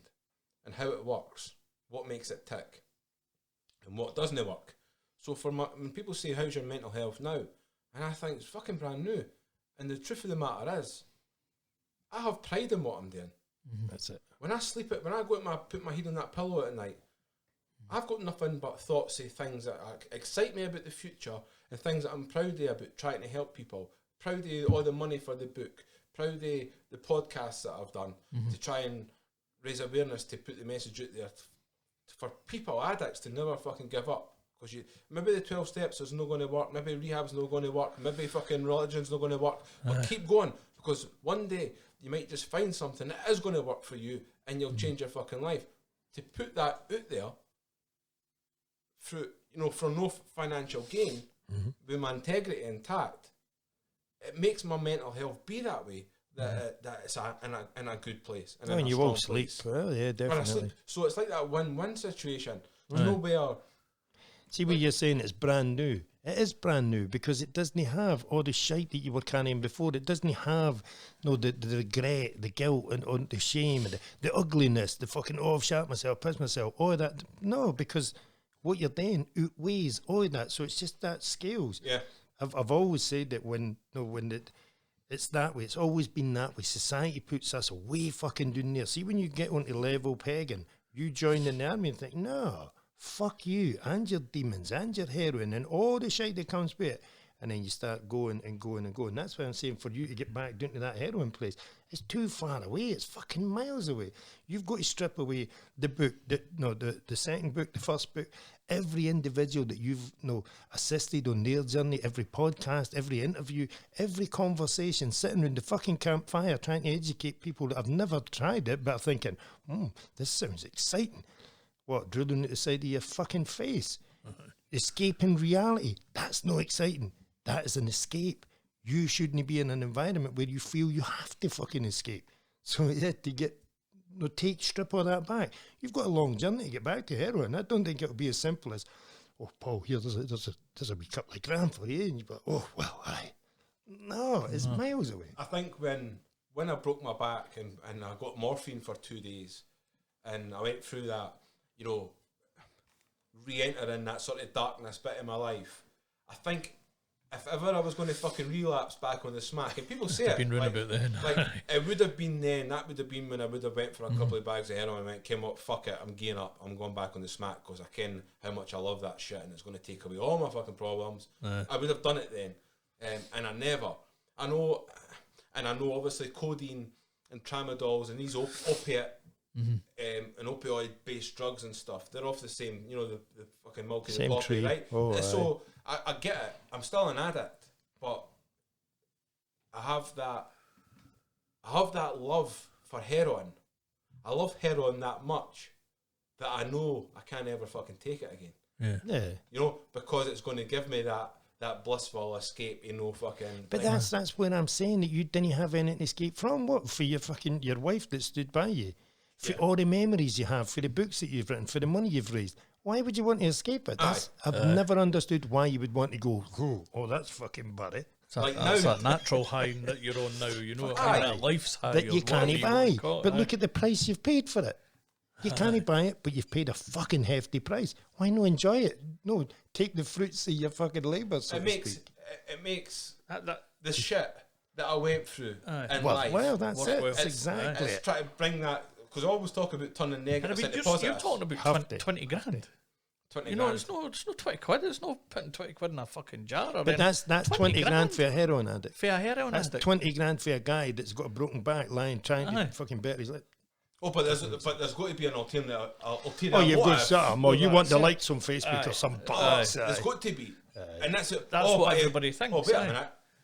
and how it works, what makes it tick, and what doesn't work. So when people say, how's your mental health now? And I think it's fucking brand new. And the truth of the matter is, I have pride in what I'm doing. Mm-hmm. That's it. When I sleep, when I go put my head on that pillow at night, I've got nothing but thoughts of things that excite me about the future and things that I'm proud of about trying to help people. Proud of all the money for the book. Proud of the podcasts that I've done to try and raise awareness, to put the message out there for people, addicts, to never fucking give up. Because maybe the 12 steps is not going to work, maybe rehab's not going to work, maybe fucking religion's not going to work, but keep going, because one day you might just find something that is going to work for you and you'll change your fucking life. To put that out there through, for no financial gain, with my integrity intact, it makes my mental health be that way, that it's in a good place. And you won't sleep. Well, yeah, definitely. So it's like that win-win situation. There's nowhere. See what you're saying, it's brand new. It is brand new because it doesn't have all the shite that you were carrying before. It doesn't have the regret, the guilt, and the shame, and the ugliness, the fucking, I've shot myself, pissed myself, all of that. No, because what you're doing outweighs all of that. So it's just that scales. Yeah. I've always said that it's that way. It's always been that way. Society puts us way fucking down there. See, when you get onto level pegging, you join in the army and think, no, fuck you and your demons and your heroin and all the shit that comes with it. And then you start going and going and going. That's why I'm saying for you to get back down to that heroin place, it's too far away. It's fucking miles away. You've got to strip away the book, the second book, the first book, every individual that you've assisted on their journey, every podcast, every interview, every conversation, sitting around the fucking campfire trying to educate people that have never tried it but are thinking, this sounds exciting. What, drilling at the side of your fucking face? Escaping reality. That's not exciting. That is an escape. You shouldn't be in an environment where you feel you have to fucking escape. So yeah, to get, strip all that back. You've got a long journey to get back to heroin. I don't think it'll be as simple as, oh, Paul, here, there's a wee couple of grand for you. And you go, oh, well, aye. No, it's miles away. I think when I broke my back and I got morphine for 2 days and I went through that, re-entering that sort of darkness bit in my life, I think if ever I was going to fucking relapse back on the smack, and people say it, been round about then. Like it would have been then. That would have been when I would have went for a couple of bags of heroin and went, came up, fuck it, I'm gearing up, I'm going back on the smack because I ken how much I love that shit and it's going to take away all my fucking problems. I would have done it then, and I never. I know obviously codeine and tramadols and these opiate and opioid-based drugs and stuff, they're off the same, the fucking milk in the coffee, right? So I get it. I'm still an addict, but I have that love for heroin. I love heroin that much that I know I can't ever fucking take it again. Yeah. Because it's going to give me that blissful escape, fucking. But thing. that's what I'm saying, that you didn't have anything to escape from. What, for your wife that stood by you? For all the memories you have, for the books that you've written, for the money you've raised. Why would you want to escape it? I've never understood why you would want to go, oh, that's fucking buddy. That's that natural high that you're on now, that life's high. That you can't buy. But look at the price you've paid for it. You can't buy it, but you've paid a fucking hefty price. Why not enjoy it? No, take the fruits of your fucking labour, so to speak. It makes the shit that I went through in life. Well, that's it. That's exactly it's trying to bring that. Because I always talk about turning negatives into positives. You're talking about 20 grand. 20 grand. It's not 20 quid. It's not putting 20 quid in a fucking jar. But that's 20 grand for a heroin addict. For a heroin addict. That's 20 grand for a guy that's got a broken back lying trying to fucking better his lip. Oh, but there's got to be an alternative. Oh, you've got something. Or you want the likes on Facebook or some bollocks. There's got to be. And that's what everybody thinks. Oh,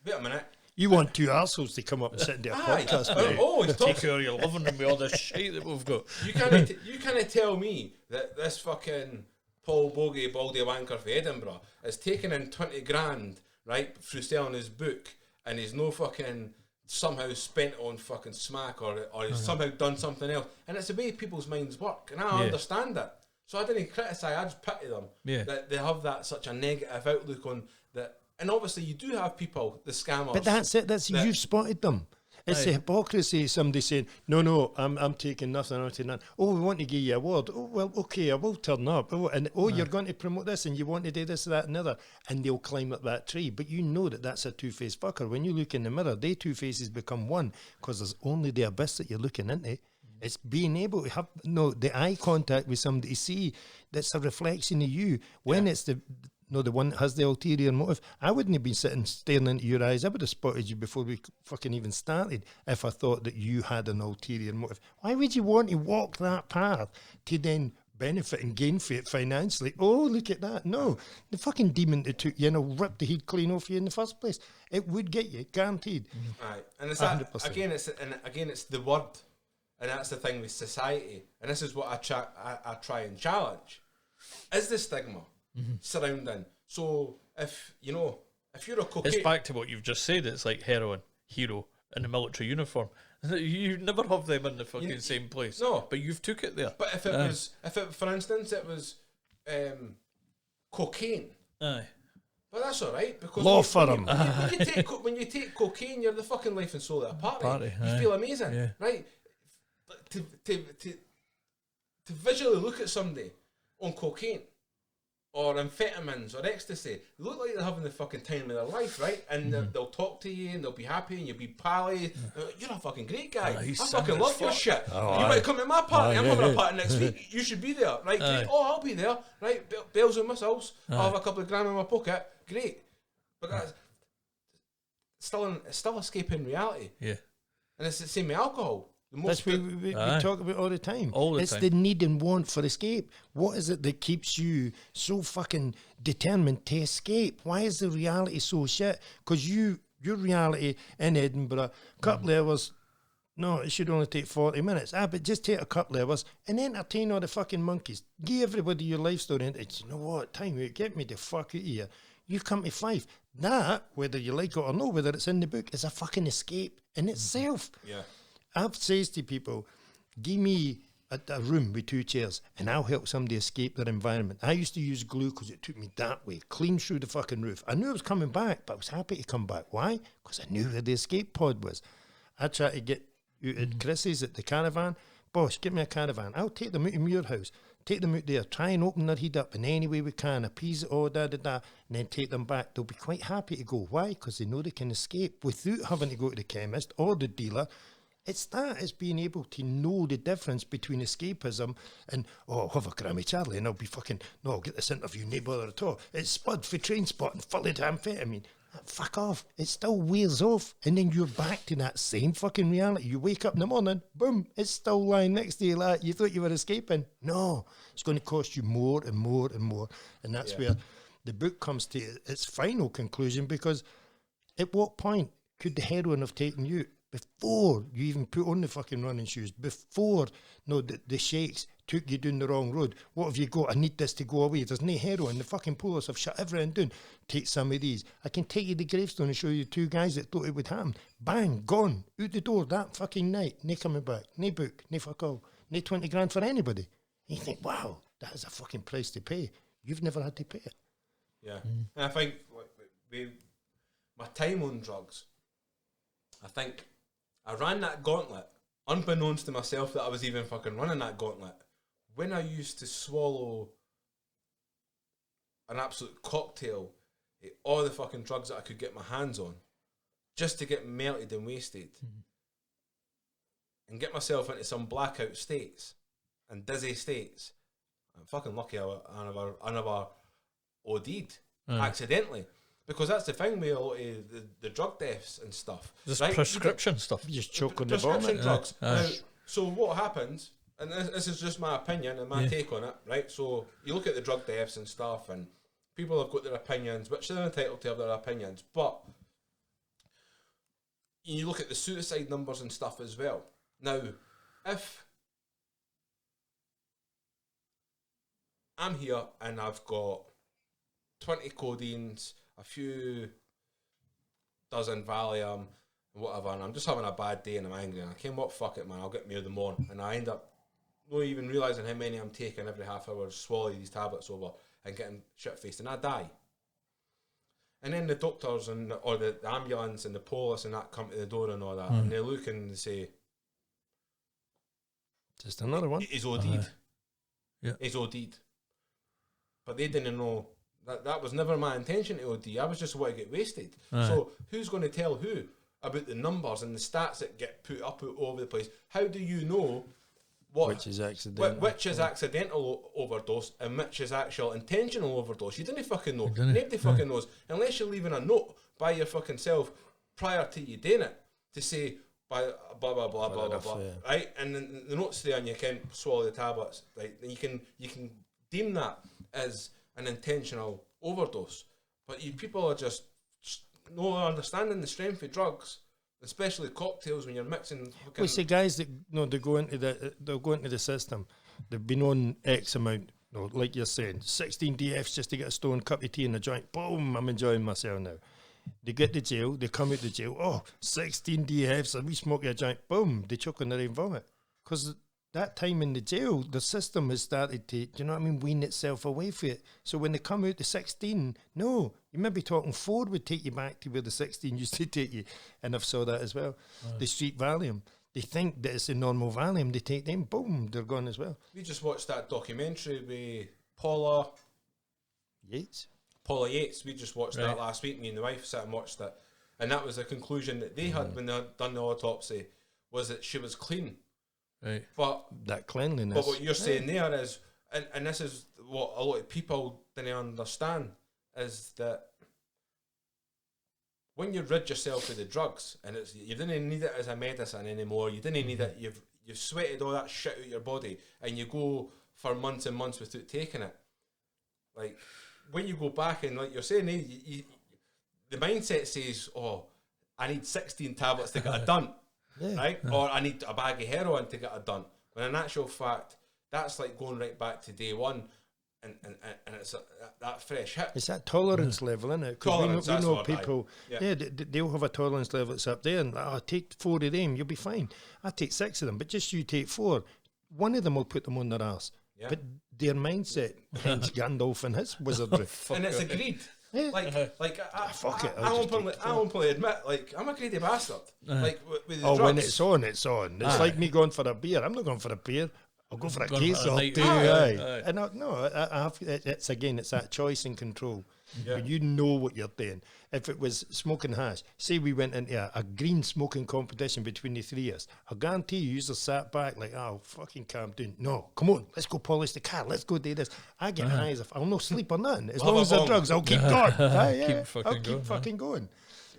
wait a minute. You want two arseholes to come up and sit and do a podcast with you. Take care of your living room with all this shit that we've got. You can't tell me that this fucking Paul Boggie, Baldy Wanker for Edinburgh is taking in 20 grand, right, through selling his book, and he's no fucking somehow spent on fucking smack or he's somehow done something else. And it's the way people's minds work, and I understand it. So I didn't criticise, I just pity them that they have that such a negative outlook on that. And obviously you do have people, the scammers. But that's it, you've spotted them. It's the hypocrisy of somebody saying, no, I'm taking nothing out of none. Oh, we want to give you an award. Oh, well, okay, I will turn up. You're going to promote this and you want to do this, that and other. And they'll climb up that tree. But you know that's a two-faced fucker. When you look in the mirror, they two faces become one because there's only the abyss that you're looking into. It's being able to have the eye contact with somebody to see that's a reflection of you. When it's the one that has the ulterior motive. I wouldn't have been sitting staring into your eyes. I would have spotted you before we fucking even started if I thought that you had an ulterior motive. Why would you want to walk that path to then benefit and gain for it financially? Oh, look at that. No. The fucking demon that took you ripped the heat clean off you in the first place. It would get you, guaranteed. Right. And it's that, again, it's the word. And that's the thing with society. And this is what I try and challenge. Is the stigma surrounding. So if you're a cocaine, it's back to what you've just said. It's like heroin, hero in a military uniform. You never have them in the fucking same place. No, but you've took it there. But if it was, for instance, it was cocaine. Aye. But that's all right because Law when firm. when you take cocaine, you're the fucking life and soul of a party. You aye. feel amazing, Yeah. right? But to visually look at somebody on cocaine or amphetamines or ecstasy, they look like they're having the fucking time of their life, right? And they'll talk to you and they'll be happy and you'll be pally. You're a fucking great guy. I he's fucking sick love as your fuck. shit. Oh, you aye. might come to my party. I'm yeah, having a yeah. party next week. You should be there, right? Great. Oh, I'll be there, right? Bells and whistles. I'll have a couple of grand in my pocket. Great. But that's still escaping reality. Yeah. And it's the same with alcohol. The That's what we talk about all the time. All the it's time. the need and want for escape. What is it that keeps you so fucking determined to escape? Why is the reality so shit? Because your reality in Edinburgh, couple of hours, no, it should only take 40 minutes. But just take a couple of hours and entertain all the fucking monkeys. Give everybody your life story and you know what, time out, get me the fuck out of here. You come to Fife. That, whether you like it or not, whether it's in the book, is a fucking escape in itself. Yeah. I've says to people, give me a room with 2 chairs and I'll help somebody escape their environment. I used to use glue because it took me that way, clean through the fucking roof. I knew I was coming back, but I was happy to come back. Why? Because I knew where the escape pod was. I tried to get out at Chrissy's at the caravan. Boss, get me a caravan. I'll take them out of your house. Take them out there, try and open their head up in any way we can, appease it all, and then take them back. They'll be quite happy to go. Why? Because they know they can escape without having to go to the chemist or the dealer. It's being able to know the difference between escapism and, oh, have a Grammy Charlie and I'll be fucking, no, I'll get this interview, no bother at all. It's Spud for Train Spot and fully amphetamine. Fuck off. It still wears off. And then you're back to that same fucking reality. You wake up in the morning, boom, it's still lying next to you like you thought you were escaping. No, it's going to cost you more and more and more. And that's where the book comes to its final conclusion, because at what point could the heroin have taken you? Before you even put on the fucking running shoes, before the sheiks took you down the wrong road. What have you got? I need this to go away. There's no heroin. The fucking police have shut everything down. Take some of these. I can take you to the gravestone and show you 2 guys that thought it would happen. Bang, gone, out the door that fucking night. No coming back, no book, no fuck all, no 20 grand for anybody. And you think, wow, that is a fucking price to pay. You've never had to pay it. Yeah. And I think my time on drugs, I think I ran that gauntlet, unbeknownst to myself that I was even fucking running that gauntlet, when I used to swallow an absolute cocktail of all the fucking drugs that I could get my hands on, just to get melted and wasted, and get myself into some blackout states and dizzy states. I'm fucking lucky I never OD'd accidentally. Because that's the thing with a lot of the drug deaths and stuff. Just right? prescription stuff. You just choke on the bottom. Prescription drugs. Aye. Now, so what happens, and this is just my opinion and my take on it, right? So you look at the drug deaths and stuff, and people have got their opinions, which they're entitled to have their opinions, but you look at the suicide numbers and stuff as well. Now, if I'm here and I've got 20 codeines, a few dozen Valium, and whatever, and I'm just having a bad day and I'm angry, and I came up, fuck it, man, I'll get me of the morning, and I end up not even realising how many I'm taking every half hour, swallow these tablets over and getting shit-faced, and I die. And then the doctors or the ambulance and the police and that come to the door and all that, and they look and they say, Just another one. he's OD'd. Yeah. He's OD'd. But they didn't know that was never my intention to OD. I was just want to get wasted. So who's going to tell who about the numbers and the stats that get put up all over the place? How do you know Which is accidental. which is accidental overdose and which is actual intentional overdose? You didn't fucking know. Nobody fucking knows. Unless you're leaving a note by your fucking self prior to you doing it to say by blah blah blah blah blah blah. Right? And then the note's there and you can swallow the tablets. Right? And you can deem that as an intentional overdose. But people are just not understanding the strength of drugs, especially cocktails when you're mixing. Well, it's the guys that they go into the system. They've been on X amount, like you're saying, 16 DFs just to get a stone cup of tea in the joint. Boom, I'm enjoying myself now. They get to jail, they come out the jail. 16 DFs, and we smoke a joint. Boom, they choke on their own vomit because that time in the jail, the system has started to, do you know what I mean, wean itself away from it. So when they come out to 16, no, you may be talking 4 would take you back to where the 16 used to take you. And I've saw that as well. The street Valium. They think that it's a normal Valium. They take them, boom, they're gone as well. We just watched that documentary with Paula Yates. We just watched that last week. Me and the wife sat and watched it. And that was the conclusion that they had when they had done the autopsy, was that she was clean. Right. But that cleanliness. But what you're saying there is, and this is what a lot of people didn't understand, is that when you rid yourself of the drugs, and you didn't need it as a medicine anymore, you didn't need it, you've sweated all that shit out of your body, and you go for months and months without taking it. Like, when you go back and, like you're saying, the mindset says, oh, I need 16 tablets to get it done, right? Or I need a bag of heroin to get it done. When in actual fact, that's like going right back to day one, and it's that fresh hit. It's that tolerance level, isn't it? Because we know people, they'll have a tolerance level that's up there, and take 4 of them, you'll be fine. I take 6 of them, but just you take 4. One of them will put them on their arse. Yeah. But their mindset, hence Gandalf and his wizardry. And it's a greed. Yeah. Fuck it. I openly admit, like, I'm a greedy bastard. Like, with the drugs. When it's on, it's on. It's like me going for a beer. I'm not going for a beer. I'll go for a case or two. And it's again, it's that choice and control. Yeah. When you know what you're doing. If it was smoking hash, say we went into a green smoking competition between the 3 of us, I guarantee you just sat back like, oh, fucking calm down. No, come on, let's go polish the car. Let's go do this. I get high as I'll no sleep or nothing. As long as the drugs, I'll keep going. I'll keep fucking going.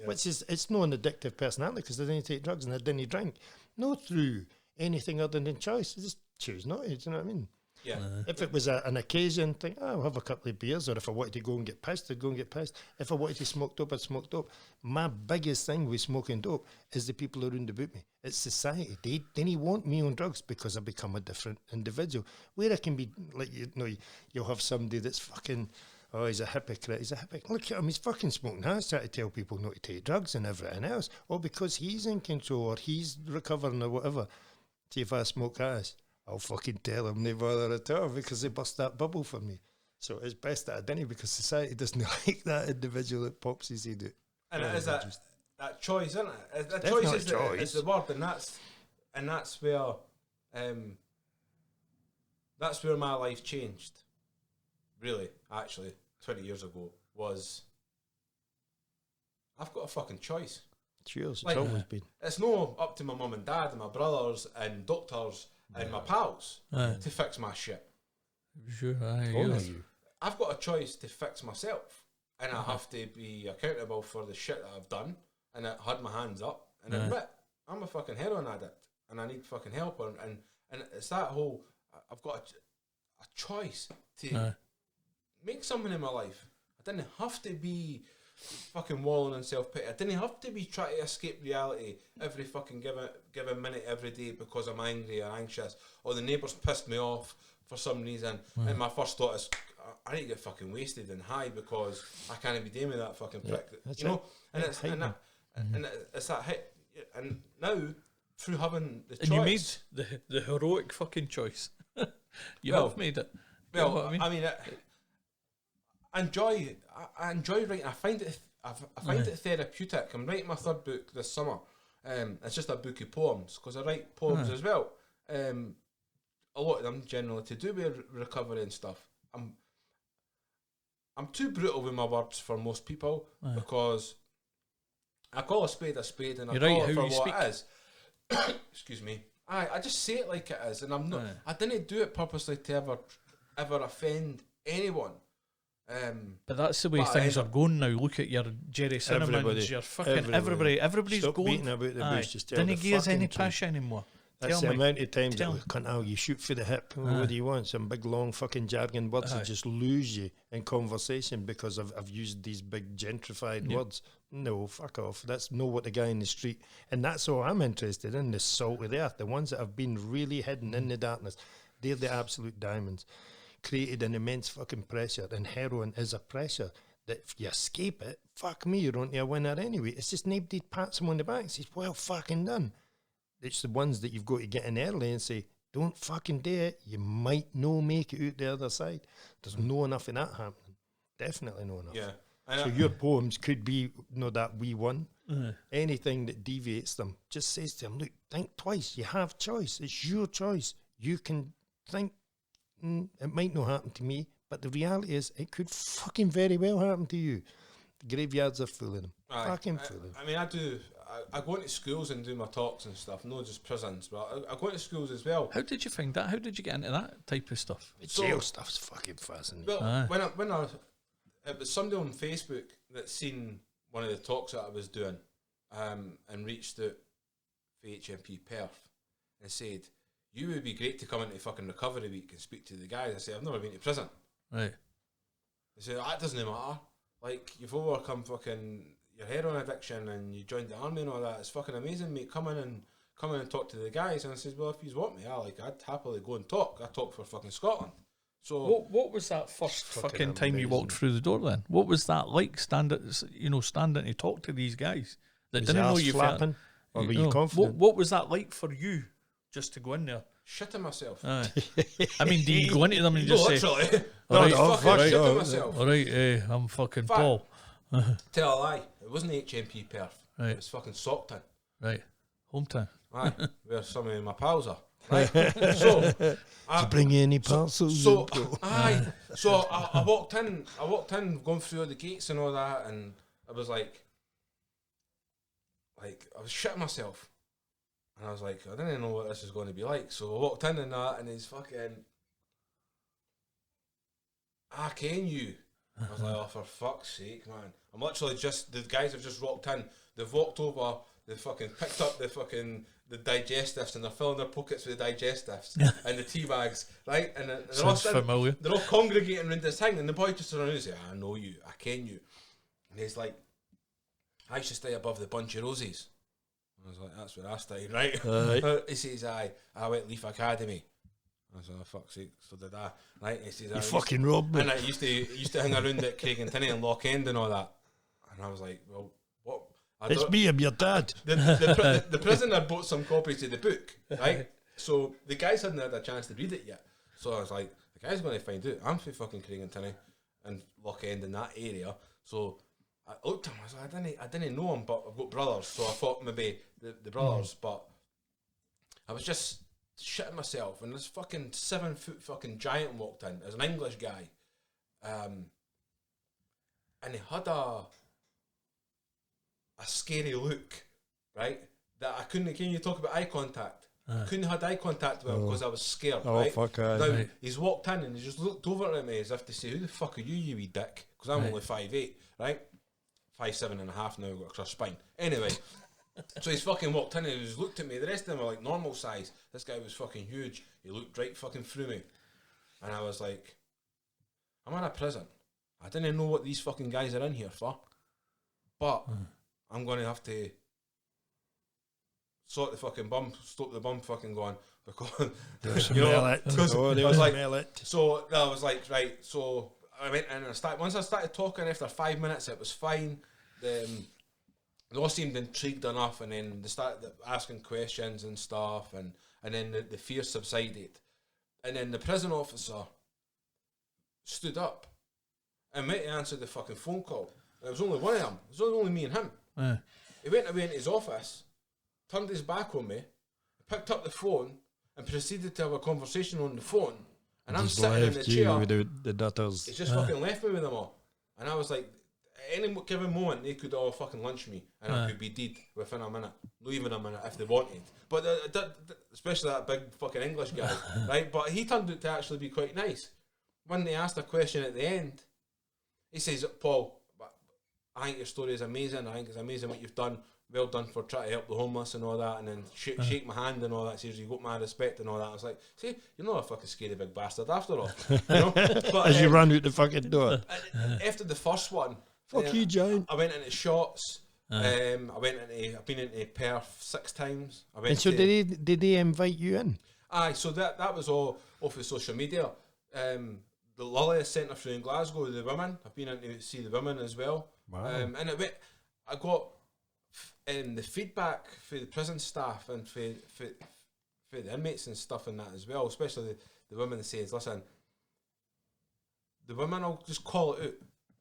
Yeah. Which is, it's not an addictive personality because they didn't take drugs and they didn't drink. No through anything other than choice. They just choose not to, do you know what I mean? Yeah. If it was an occasion thing, I'll have a couple of beers, or if I wanted to go and get pissed, I'd go and get pissed. If I wanted to smoke dope, I'd smoke dope. My biggest thing with smoking dope is the people around about me. It's society. They didn't want me on drugs because I become a different individual. Where I can be, like, you'll have somebody that's fucking, oh, he's a hypocrite. He's a hypocrite. Look at him, he's fucking smoking hash, trying to tell people not to take drugs and everything else. Or because he's in control, or he's recovering, or whatever. See, if I smoke hash, I'll fucking tell them no bother at all because they bust that bubble for me. So it's best that I didn't, because society doesn't like that individual that pops his head out. And it is that choice, isn't it? That choice is the word, and that's where my life changed. Really, actually, 20 years ago, was I've got a fucking choice. It's yours. It's always been. It's no up to my mum and dad and my brothers and doctors and my pals to fix my shit. Sure, I've got a choice to fix myself, and I have to be accountable for the shit that I've done, and I had my hands up and admit I'm a fucking heroin addict and I need fucking help, and it's that whole, I've got a choice to make something in my life. I didn't have to be fucking wallowing in self-pity. I didn't have to be trying to escape reality every fucking given minute every day because I'm angry or anxious, or the neighbours pissed me off for some reason, and my first thought is, I need to get fucking wasted and high because I can't be dealing with that fucking prick. You know? And it's that hit. And now, through having the choice... And you made the heroic fucking choice. You have made it. Well, you know what I mean? I enjoy writing. I find it therapeutic. I'm writing my 3rd book this summer. It's just a book of poems, because I write poems as well. A lot of them generally to do with recovery and stuff. I'm too brutal with my words for most people, because I call a spade, and I call it for what it is. Excuse me. I just say it like it is, and I'm not. I didn't do it purposely to ever offend anyone. But that's the way things are going now. Look at your Jerry Cinnamons, your fucking everybody's stop going. Beating about the bush, just tell didn't give us any push anymore. That's the amount of times you shoot for the hip. What do you want? Some big long fucking jargon words that just lose you in conversation because I've used these big gentrified words. No, fuck off. That's not what the guy in the street. And that's all I'm interested in, the salt of the earth, the ones that have been really hidden in the darkness. They're the absolute diamonds. Created an immense fucking pressure, and heroin is a pressure that if you escape it, fuck me, you're onto a winner anyway. It's just nobody pats him on the back and says, well fucking done. It's the ones that you've got to get in early and say, Don't fucking do it. You might no make it out the other side. There's no enough of that happening. Definitely no enough. Yeah. And So your poems could be, that wee one. Anything that deviates them, just says to them, look, think twice. You have choice. It's your choice. You can think, it might not happen to me, but the reality is it could fucking very well happen to you. The graveyards are full of them. Fucking full of them. I mean, I go into schools and do my talks and stuff, not just prisons, but I go into schools as well. How did you find that? How did you get into that type of stuff? The jail stuff's fucking fascinating. Well, it was somebody on Facebook that seen one of the talks that I was doing, and reached out for HMP Perth and said, you would be great to come into fucking recovery week and speak to the guys. I said, I've never been to prison. Right. They said, that doesn't matter. Like, you've overcome fucking your heroin addiction and you joined the army and all that. It's fucking amazing, mate. Come in and talk to the guys. And I said, well, if you want me, I'd happily go and talk. I talk for fucking Scotland. So What was that first fucking time you amazing. walked through the door then? What was that like, standing to talk to these guys that Was didn't your know arse you flapping? Or were you know, confident? What was that like for you, just to go in there? shitting myself. Aye. I mean, do you go into them and just say, literally. All right, fucking fuck shitting no. myself. all right, I'm fucking Fact. Paul. Tell a lie. It wasn't HMP Perth. Right. It was fucking Sockton. Right, hometown. Aye, where some of my pals are. Right. So, Did you bring any parcels? so in? aye. So I walked in, going through all the gates and all that, and I was like I was shitting myself. And I was like, I didn't know what this is going to be like. So I walked in and that, and he's fucking, can you? I was like, oh, for fuck's sake, man. I'm literally just, the guys have just walked in. They've walked over, they've fucking picked up the digestives, and they're filling their pockets with the digestives and the tea bags, right? And they're all Sounds familiar. They're all congregating around this thing, and the boy just around and say, I know you, I ken you. And he's like, I used to stay above the Bunch of Roses. I was like, that's where I stayed, right? He says, I went Leaf Academy. I was like, oh, fuck's sake, so did I. Right? He says, You fucking robbed me. and I used to hang around at Craig and Tinney and Loch End and all that. And I was like, well, what? It's me, I'm your dad. The prisoner bought some copies of the book, right? So the guys hadn't had a chance to read it yet. So I was like, the guy's going to find out. I'm from fucking Craig and Tinney and Loch End in that area. So I looked at him, I was like, I didn't know him, but I've got brothers, so I thought maybe the brothers, but I was just shitting myself, and this fucking 7-foot fucking giant walked in as an English guy, and he had a scary look, right? That I couldn't. Can you talk about eye contact? I couldn't have had eye contact with him because I was scared. Oh, right? fuck, aye. Now Right. he's walked in and he just looked over at me as if to say, "Who the fuck are you, you wee dick?" Because I'm only 5'8", right? 5'7.5" now. I've got a cross spine. Anyway. So he's fucking walked in and he just looked at me. The rest of them were like normal size. This guy was fucking huge. He looked right fucking through me. And I was like, I'm in a prison. I didn't know what these fucking guys are in here for. But I'm going to have to sort the fucking bum, stop the bum fucking going. Because, you know, because Oh, I they was like, smell it. so I was like, right, so I went in and once I started talking after 5 minutes, it was fine. They all seemed intrigued enough, and then they started asking questions and stuff, and then the fear subsided. And then the prison officer stood up and went to answer the fucking phone call. There was only one of them. It was only me and him. He went away into his office, turned his back on me, picked up the phone, and proceeded to have a conversation on the phone. And I'm Just sitting in the left you chair. with the dutters. He's just fucking left me with them all. And I was like, at any given moment, they could all fucking lunch me, and I could be dead within a minute. Not even a minute if they wanted. But especially that big fucking English guy, right? But he turned out to actually be quite nice. When they asked a question at the end, he says, Paul, I think your story is amazing. I think it's amazing what you've done. Well done for trying to help the homeless and all that. And then shake my hand and all that. Says, you got my respect and all that. I was like, see, you're not a fucking scary big bastard after all. You know? But, As you ran out the fucking door. after the first one, Fuck you, giant. I went into shots. I've been into Perth 6 times. I went And so to, did they invite you in? Aye, so that was all off of social media. The Lilith Centre through in Glasgow, the women. I've been in to see the women as well. Wow. And I got the feedback for the prison staff and for the inmates and stuff and that as well, especially the women that says, listen, the women will just call it out.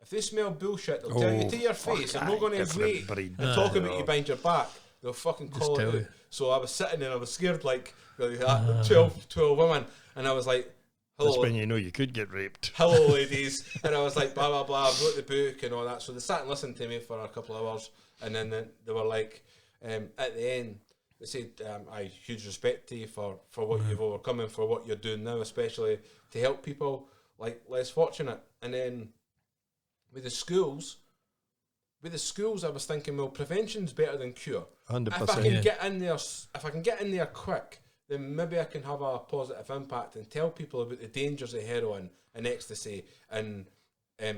If they smell bullshit, they'll tell you to your face. They're not going to wait and talk about you behind your back. They'll fucking call it out. So I was sitting there, I was scared like 12 women, and I was like, hello. That's when you know you could get raped. Hello, ladies. And I was like, blah, blah, blah, I've got the book and all that. So they sat and listened to me for a couple of hours, and then they were like, at the end, they said, I huge respect to you for what you've overcome and for what you're doing now, especially to help people like less fortunate. And then with the schools, I was thinking, well, prevention's better than cure. 100%. If I can get in there, quick, then maybe I can have a positive impact and tell people about the dangers of heroin and ecstasy and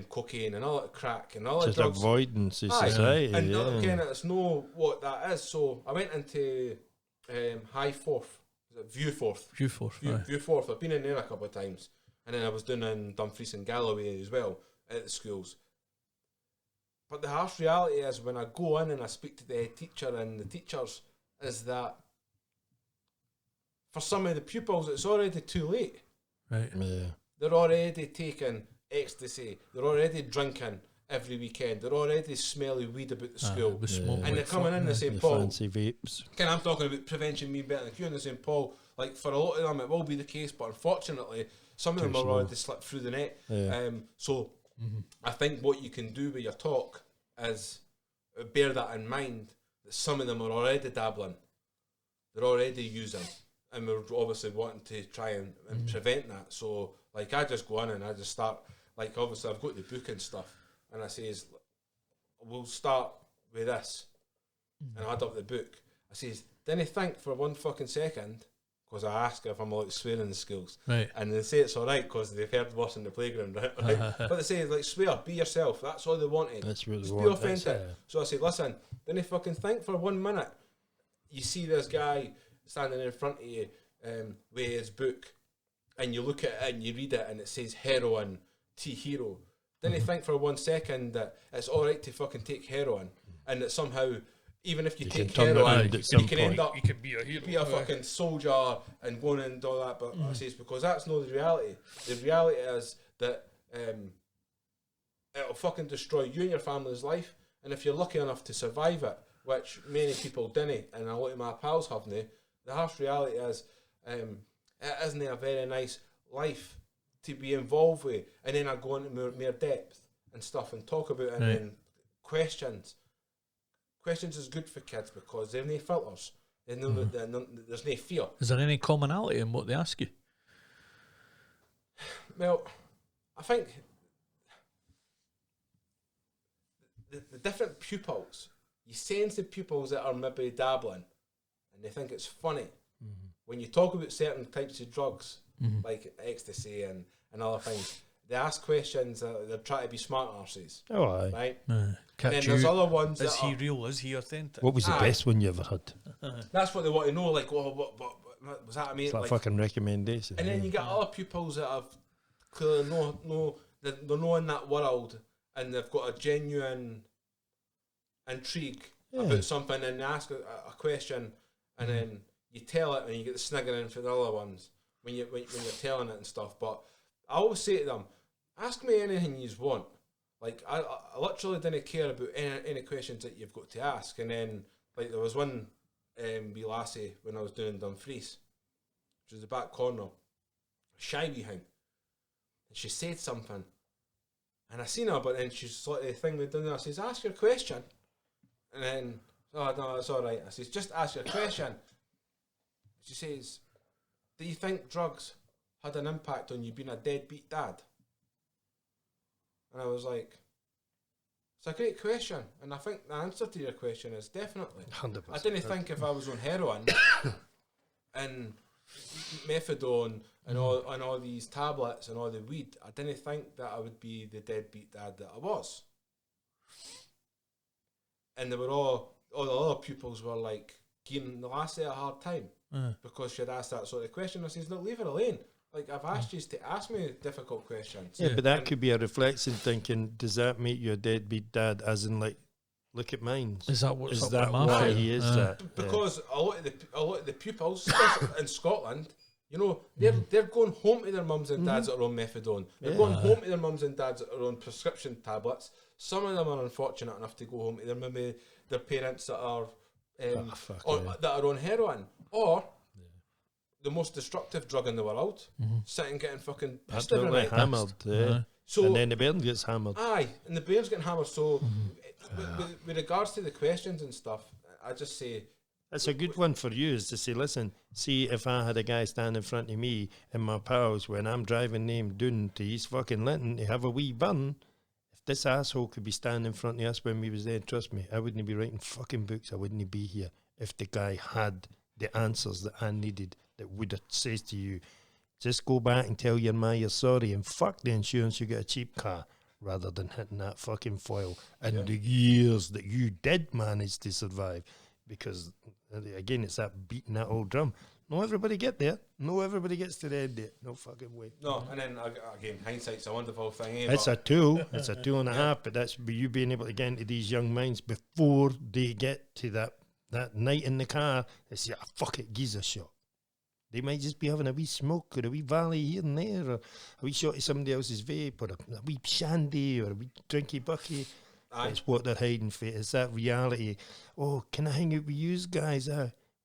cocaine and all that crack and all that drugs. Avoidance of society. And kind of know what that is. So I went into High Forth, View Forth. View Forth. I've been in there a couple of times, and then I was doing in Dumfries and Galloway as well at the schools. But the harsh reality is, when I go in and I speak to the head teacher and the teachers, is that for some of the pupils, it's already too late. Right. Yeah. They're already taking ecstasy. They're already drinking every weekend. They're already smelling weed about the school. And they're coming in and saying, Paul, fancy vapes. I'm talking about prevention being better than cure, and they're saying, Paul, like, for a lot of them it will be the case, but unfortunately some of them are already slipped through the net. So I think what you can do with your talk is bear that in mind, that some of them are already dabbling, they're already using, and we're obviously wanting to try and prevent that. So like, I just go in and I just start, like, obviously I've got the book and stuff, and I says, we'll start with this, and I add up the book. I says, didn't think for one fucking second, because I ask if I'm allowed to swear in the schools, right? And they say it's all right because they've heard worse in the playground, right? But they say, like, swear, be yourself. That's all they wanted. That's really just be authentic. So I said, listen, didn't fucking think for 1 minute. You see this guy standing in front of you with his book, and you look at it and you read it, and it says heroin, T-hero. Didn't think for 1 second that it's all right to fucking take heroin, and that somehow, even if you take heroin, you can end up, you can be a hero, be a fucking soldier and going and do all that. But I say, because that's not the reality. The reality is that it'll fucking destroy you and your family's life, and if you're lucky enough to survive it, which many people didn't, and a lot of my pals haven't, the harsh reality is it isn't a very nice life to be involved with. And then I go into more depth and stuff and talk about it, and then questions is good for kids because they're no filters. They know that there's no fear. Is there any commonality in what they ask you? Well, I think the different pupils, you sense the pupils that are maybe dabbling and they think it's funny. When you talk about certain types of drugs, like ecstasy and other things, they ask questions, they're trying to be smart arses. Oh, aye. Right? And then there's other ones is he real? Is he authentic? What was the best one you ever had? That's what they want to know, like, what was that? I mean, It's like like fucking recommendation. and then you get other pupils that have clearly they're not in that world, and they've got a genuine intrigue about something, and they ask a question, and then you tell it, and you get the sniggering for the other ones when you're telling it and stuff. But I always say to them, ask me anything you want. Like, I literally didn't care about any questions that you've got to ask. And then, like, there was one wee lassie when I was doing Dumfries, which was the back corner, shy wee thing, and she said something, and I seen her, but then she's like, the thing we done there, I says, ask your question, and then, oh no, it's all right. I says, just ask your question. She says, do you think drugs had an impact on you being a deadbeat dad? And I was like, it's a great question, and I think the answer to your question is definitely. 100%. I didn't think if I was on heroin and methadone and all these tablets and all the weed, I didn't think that I would be the deadbeat dad that I was. And they were all the other pupils were like giving the lassie a hard time because she had asked that sort of question. I says, look, leave her alone. Like, I've asked you to ask me difficult questions. Yeah, but that could be a reflection thinking, does that make you a deadbeat dad, as in like look at mine. Is that what's Is up that with my why file? he is that? Because a lot of the pupils especially in Scotland, you know, they're going home to their mums and dads that are on methadone. They're going home to their mums and dads that are on prescription tablets. Some of them are unfortunate enough to go home to their parents that are that are on heroin, or the most destructive drug in the world, sitting getting fucking pissed every night. Hammered. So, and then the bairn gets hammered. Aye, and the brain's getting hammered. So, with regards to the questions and stuff, I just say That's a good one for you, is to say, listen, see if I had a guy stand in front of me and my pals when I'm driving them down to East fucking Linton to have a wee burn, if this asshole could be standing in front of us when we was there, trust me, I wouldn't be writing fucking books, I wouldn't be here if the guy had the answers that I needed, that would have says to you, just go back and tell your ma you're sorry and fuck the insurance, you get a cheap car, rather than hitting that fucking foil and the years that you did manage to survive. Because, again, it's that beating that old drum. No, everybody get there. No, everybody gets to the end there. No fucking way. no. And then again, hindsight's a wonderful thing. Eh? It's a tool. It's a tool and a half. But that's you being able to get into these young minds before they get to that night in the car. They say, ah, fuck it, gives a shot. They might just be having a wee smoke or a wee valley here and there, or a wee shot of somebody else's vape, or a wee shandy, or a wee drinky bucky. It's what they're hiding for. It's that reality. Oh, can I hang out with you guys?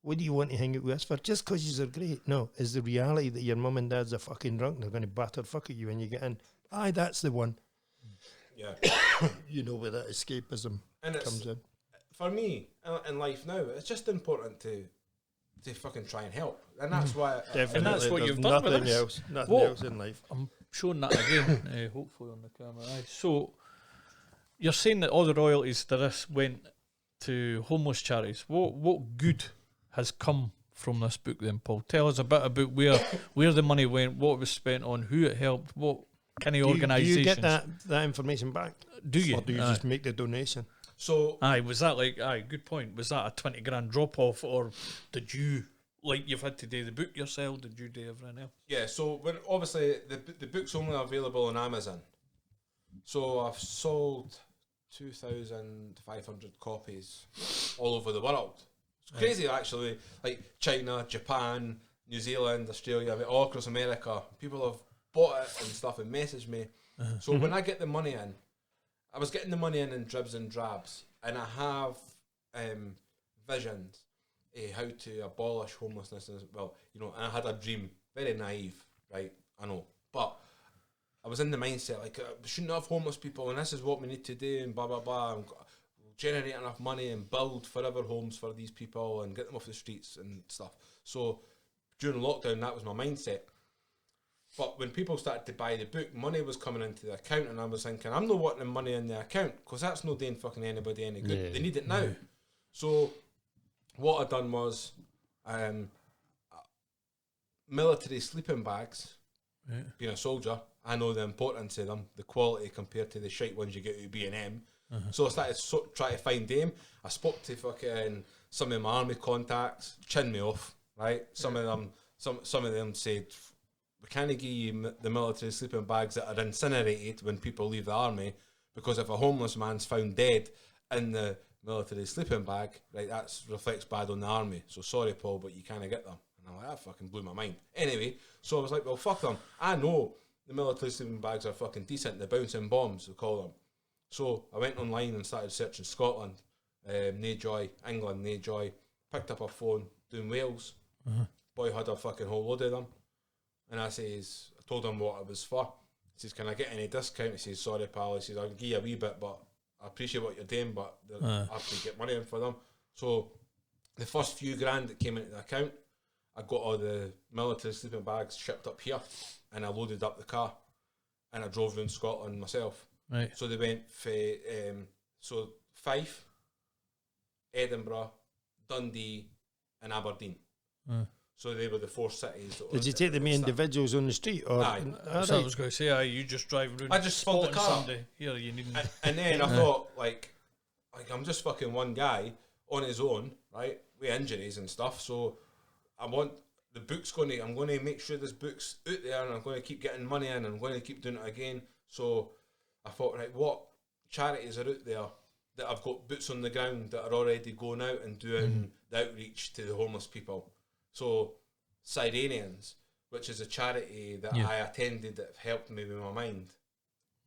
What do you want to hang out with us for? Just because you are great. No, is the reality that your mum and dad's are fucking drunk. They're going to batter fuck at you when you get in. Aye, that's the one. Yeah. You know where that escapism comes in. For me, in life now, it's just important to fucking try and help. And that's why... Definitely. And that's what There's you've done with nothing this. else. Nothing else in life. I'm showing that again, hopefully on the camera. Aye. So, you're saying that all the royalties to this went to homeless charities. What good has come from this book then, Paul? Tell us a bit about where the money went, what it was spent on, who it helped, what kind of organisations. Do you get that information back? Do you? Or do you just make the donation? So... was that good point. Was that a 20 grand drop off, or did you, like you've had to do the book yourself, did you do everything else? Yeah, so when obviously the book's only available on Amazon. So I've sold 2,500 copies all over the world. It's crazy, actually. Like China, Japan, New Zealand, Australia, I mean, all across America. People have bought it and stuff and messaged me. So when I get the money in, I was getting the money in dribs and drabs, and I have visions how to abolish homelessness. Well, you know, and I had a dream, very naive, right? I know, but I was in the mindset like we shouldn't have homeless people, and this is what we need to do, and blah blah blah, and generate enough money and build forever homes for these people and get them off the streets and stuff. So during lockdown, that was my mindset. But when people started to buy the book, money was coming into the account, and I was thinking, I'm not wanting money in the account because that's not doing fucking anybody any good. Yeah. They need it now. So what I done was military sleeping bags. Being a soldier, I know the importance of them, the quality compared to the shite ones you get at B&M. So I started trying to find them. I spoke to fucking some of my army contacts, chin me off, right? Some of them said, we can't give you the military sleeping bags that are incinerated when people leave the army, because if a homeless man's found dead in the military sleeping bag, right, that reflects bad on the army. So sorry, Paul, but you can't get them. And I'm like, that fucking blew my mind. Anyway, so I was like, well, fuck them. I know the military sleeping bags are fucking decent. The bouncing bombs, we call them. So I went online and started searching Scotland, nae joy, England, nae joy. Picked up a phone, doing Wales. Boy had a fucking whole load of them. And I told him what it was for. He says, can I get any discount? He says, sorry, pal. He says, I'll give you a wee bit, but I appreciate what you're doing, but I have to get money in for them. So the first few grand that came into the account, I got all the military sleeping bags shipped up here, and I loaded up the car, and I drove around Scotland myself. Right. So they went for Fife, Edinburgh, Dundee, and Aberdeen. So they were the 4 cities. Did you take them individuals on the street? Or Aye. So I was going to say, you just drive around. I just spotted the car. Somebody. Here, you need. And then I thought, like I'm just fucking one guy on his own, right, with injuries and stuff. So I want the book's I'm going to make sure this book's out there, and I'm going to keep getting money in, and I'm going to keep doing it again. So I thought, right, what charities are out there that I've got boots on the ground that are already going out and doing the outreach to the homeless people. So Sirenians, which is a charity that I attended that helped me with my mind,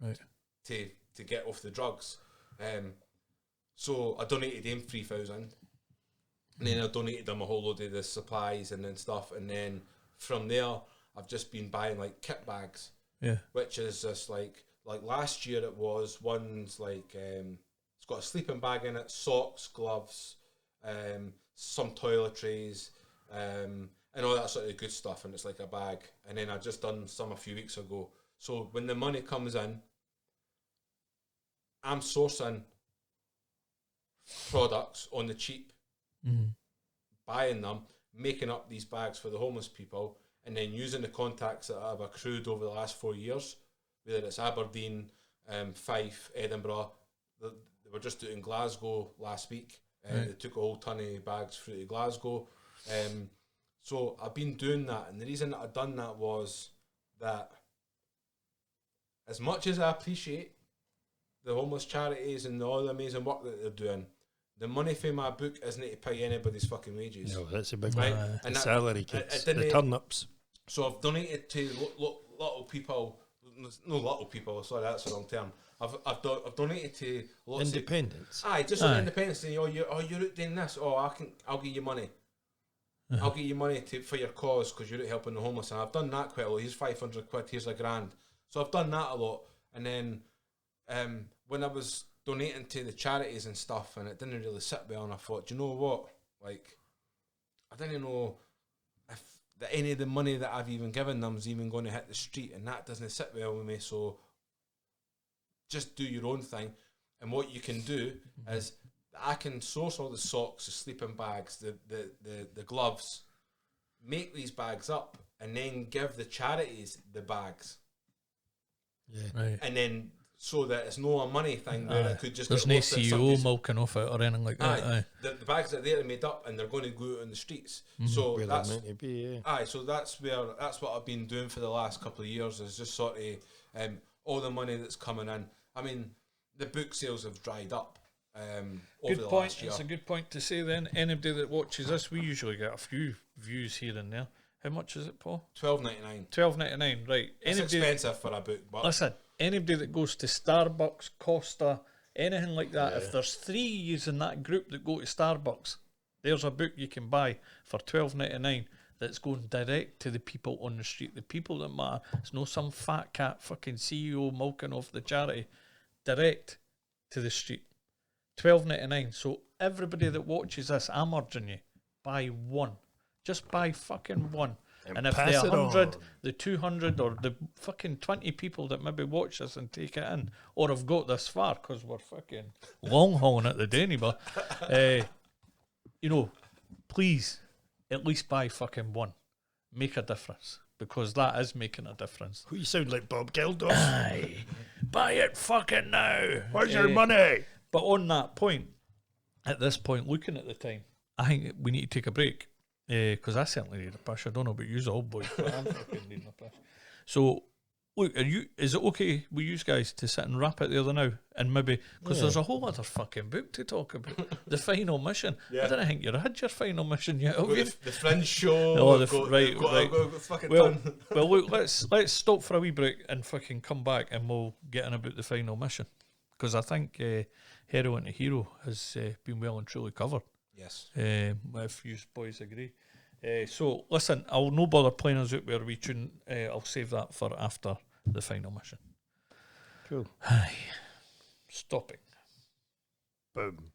right, to get off the drugs. So I donated them 3,000, and then I donated them a whole load of the supplies and then stuff, and then from there I've just been buying like kit bags, which is just like last year it was one's like it's got a sleeping bag in it, socks, gloves, some toiletries, and all that sort of good stuff, and it's like a bag. And then I just done some a few weeks ago. So when the money comes in, I'm sourcing products on the cheap, buying them, making up these bags for the homeless people, and then using the contacts that I've accrued over the last 4 years, whether it's Aberdeen, Fife, Edinburgh. They were just doing Glasgow last week. They took a whole ton of bags through to Glasgow. So I've been doing that, and the reason that I've done that was that as much as I appreciate the homeless charities and all the amazing work that they're doing, the money for my book isn't to pay anybody's fucking wages. No, that's a big right? one. And the salary kids, the turn-ups. So I've donated to little people. No, little people. Sorry, that's the wrong term. I've donated to lots independents. Just on independence. Saying, you're out doing this. I'll give you money. I'll give you money for your cause because you're out helping the homeless. And I've done that quite a lot. Here's 500 quid. Here's £1,000. So I've done that a lot. And then when I was donating to the charities and stuff, and it didn't really sit well, and I thought, do you know what? Like, I didn't know if any of the money that I've even given them is even going to hit the street, and that doesn't sit well with me. So just do your own thing. And what you can do is I can source all the socks, the sleeping bags, the gloves, make these bags up, and then give the charities the bags. Yeah. Right. And then so that it's no a money thing where it could just there's get no lost at CEO somebody's- milking off it or anything like that. The bags that they're made up and they're going to go out on the streets. So Where that's they're meant to be, yeah. so that's what I've been doing for the last couple of years, is just sort of all the money that's coming in. I mean, the book sales have dried up over the last year. It's a good point to say then. Anybody that watches this, we usually get a few views here and there. How much is it, Paul? $12.99. $12.99, right. It's expensive for a book, but listen, anybody that goes to Starbucks, Costa, anything like that, if there's 3 years in that group that go to Starbucks, there's a book you can buy for $12.99 that's going direct to the people on the street, the people that matter. It's no some fat cat fucking CEO milking off the charity. Direct to the street. $12.99. So everybody that watches this, I'm urging you, buy one. Just buy fucking one. And if the 100, the 200, or the fucking 20 people that maybe watch this and take it in, or have got this far, because we're fucking long hauling at the Denny, but, please, at least buy fucking one. Make a difference, because that is making a difference. You sound like Bob Geldof. Aye. Buy it fucking now. Where's your money? But on that point, at this point, looking at the time, I think we need to take a break. Because I certainly need a push. I don't know about you old boys, but I'm fucking needing a push. So, look, is it okay with you guys to sit and wrap it there now? And maybe, because there's a whole other fucking book to talk about. The Final Mission. I didn't think you'd had your final mission yet, have you? the Fringe show. Oh, right. Fucking done. Well, look, let's stop for a wee break and fucking come back and we'll get in about the final mission. Because I think Heroin to Hero has been well and truly covered. Yes. If you boys agree. So, listen, I'll no bother playing us out where we tune. I'll save that for after the final mission. Cool. Aye. Stopping. Boom.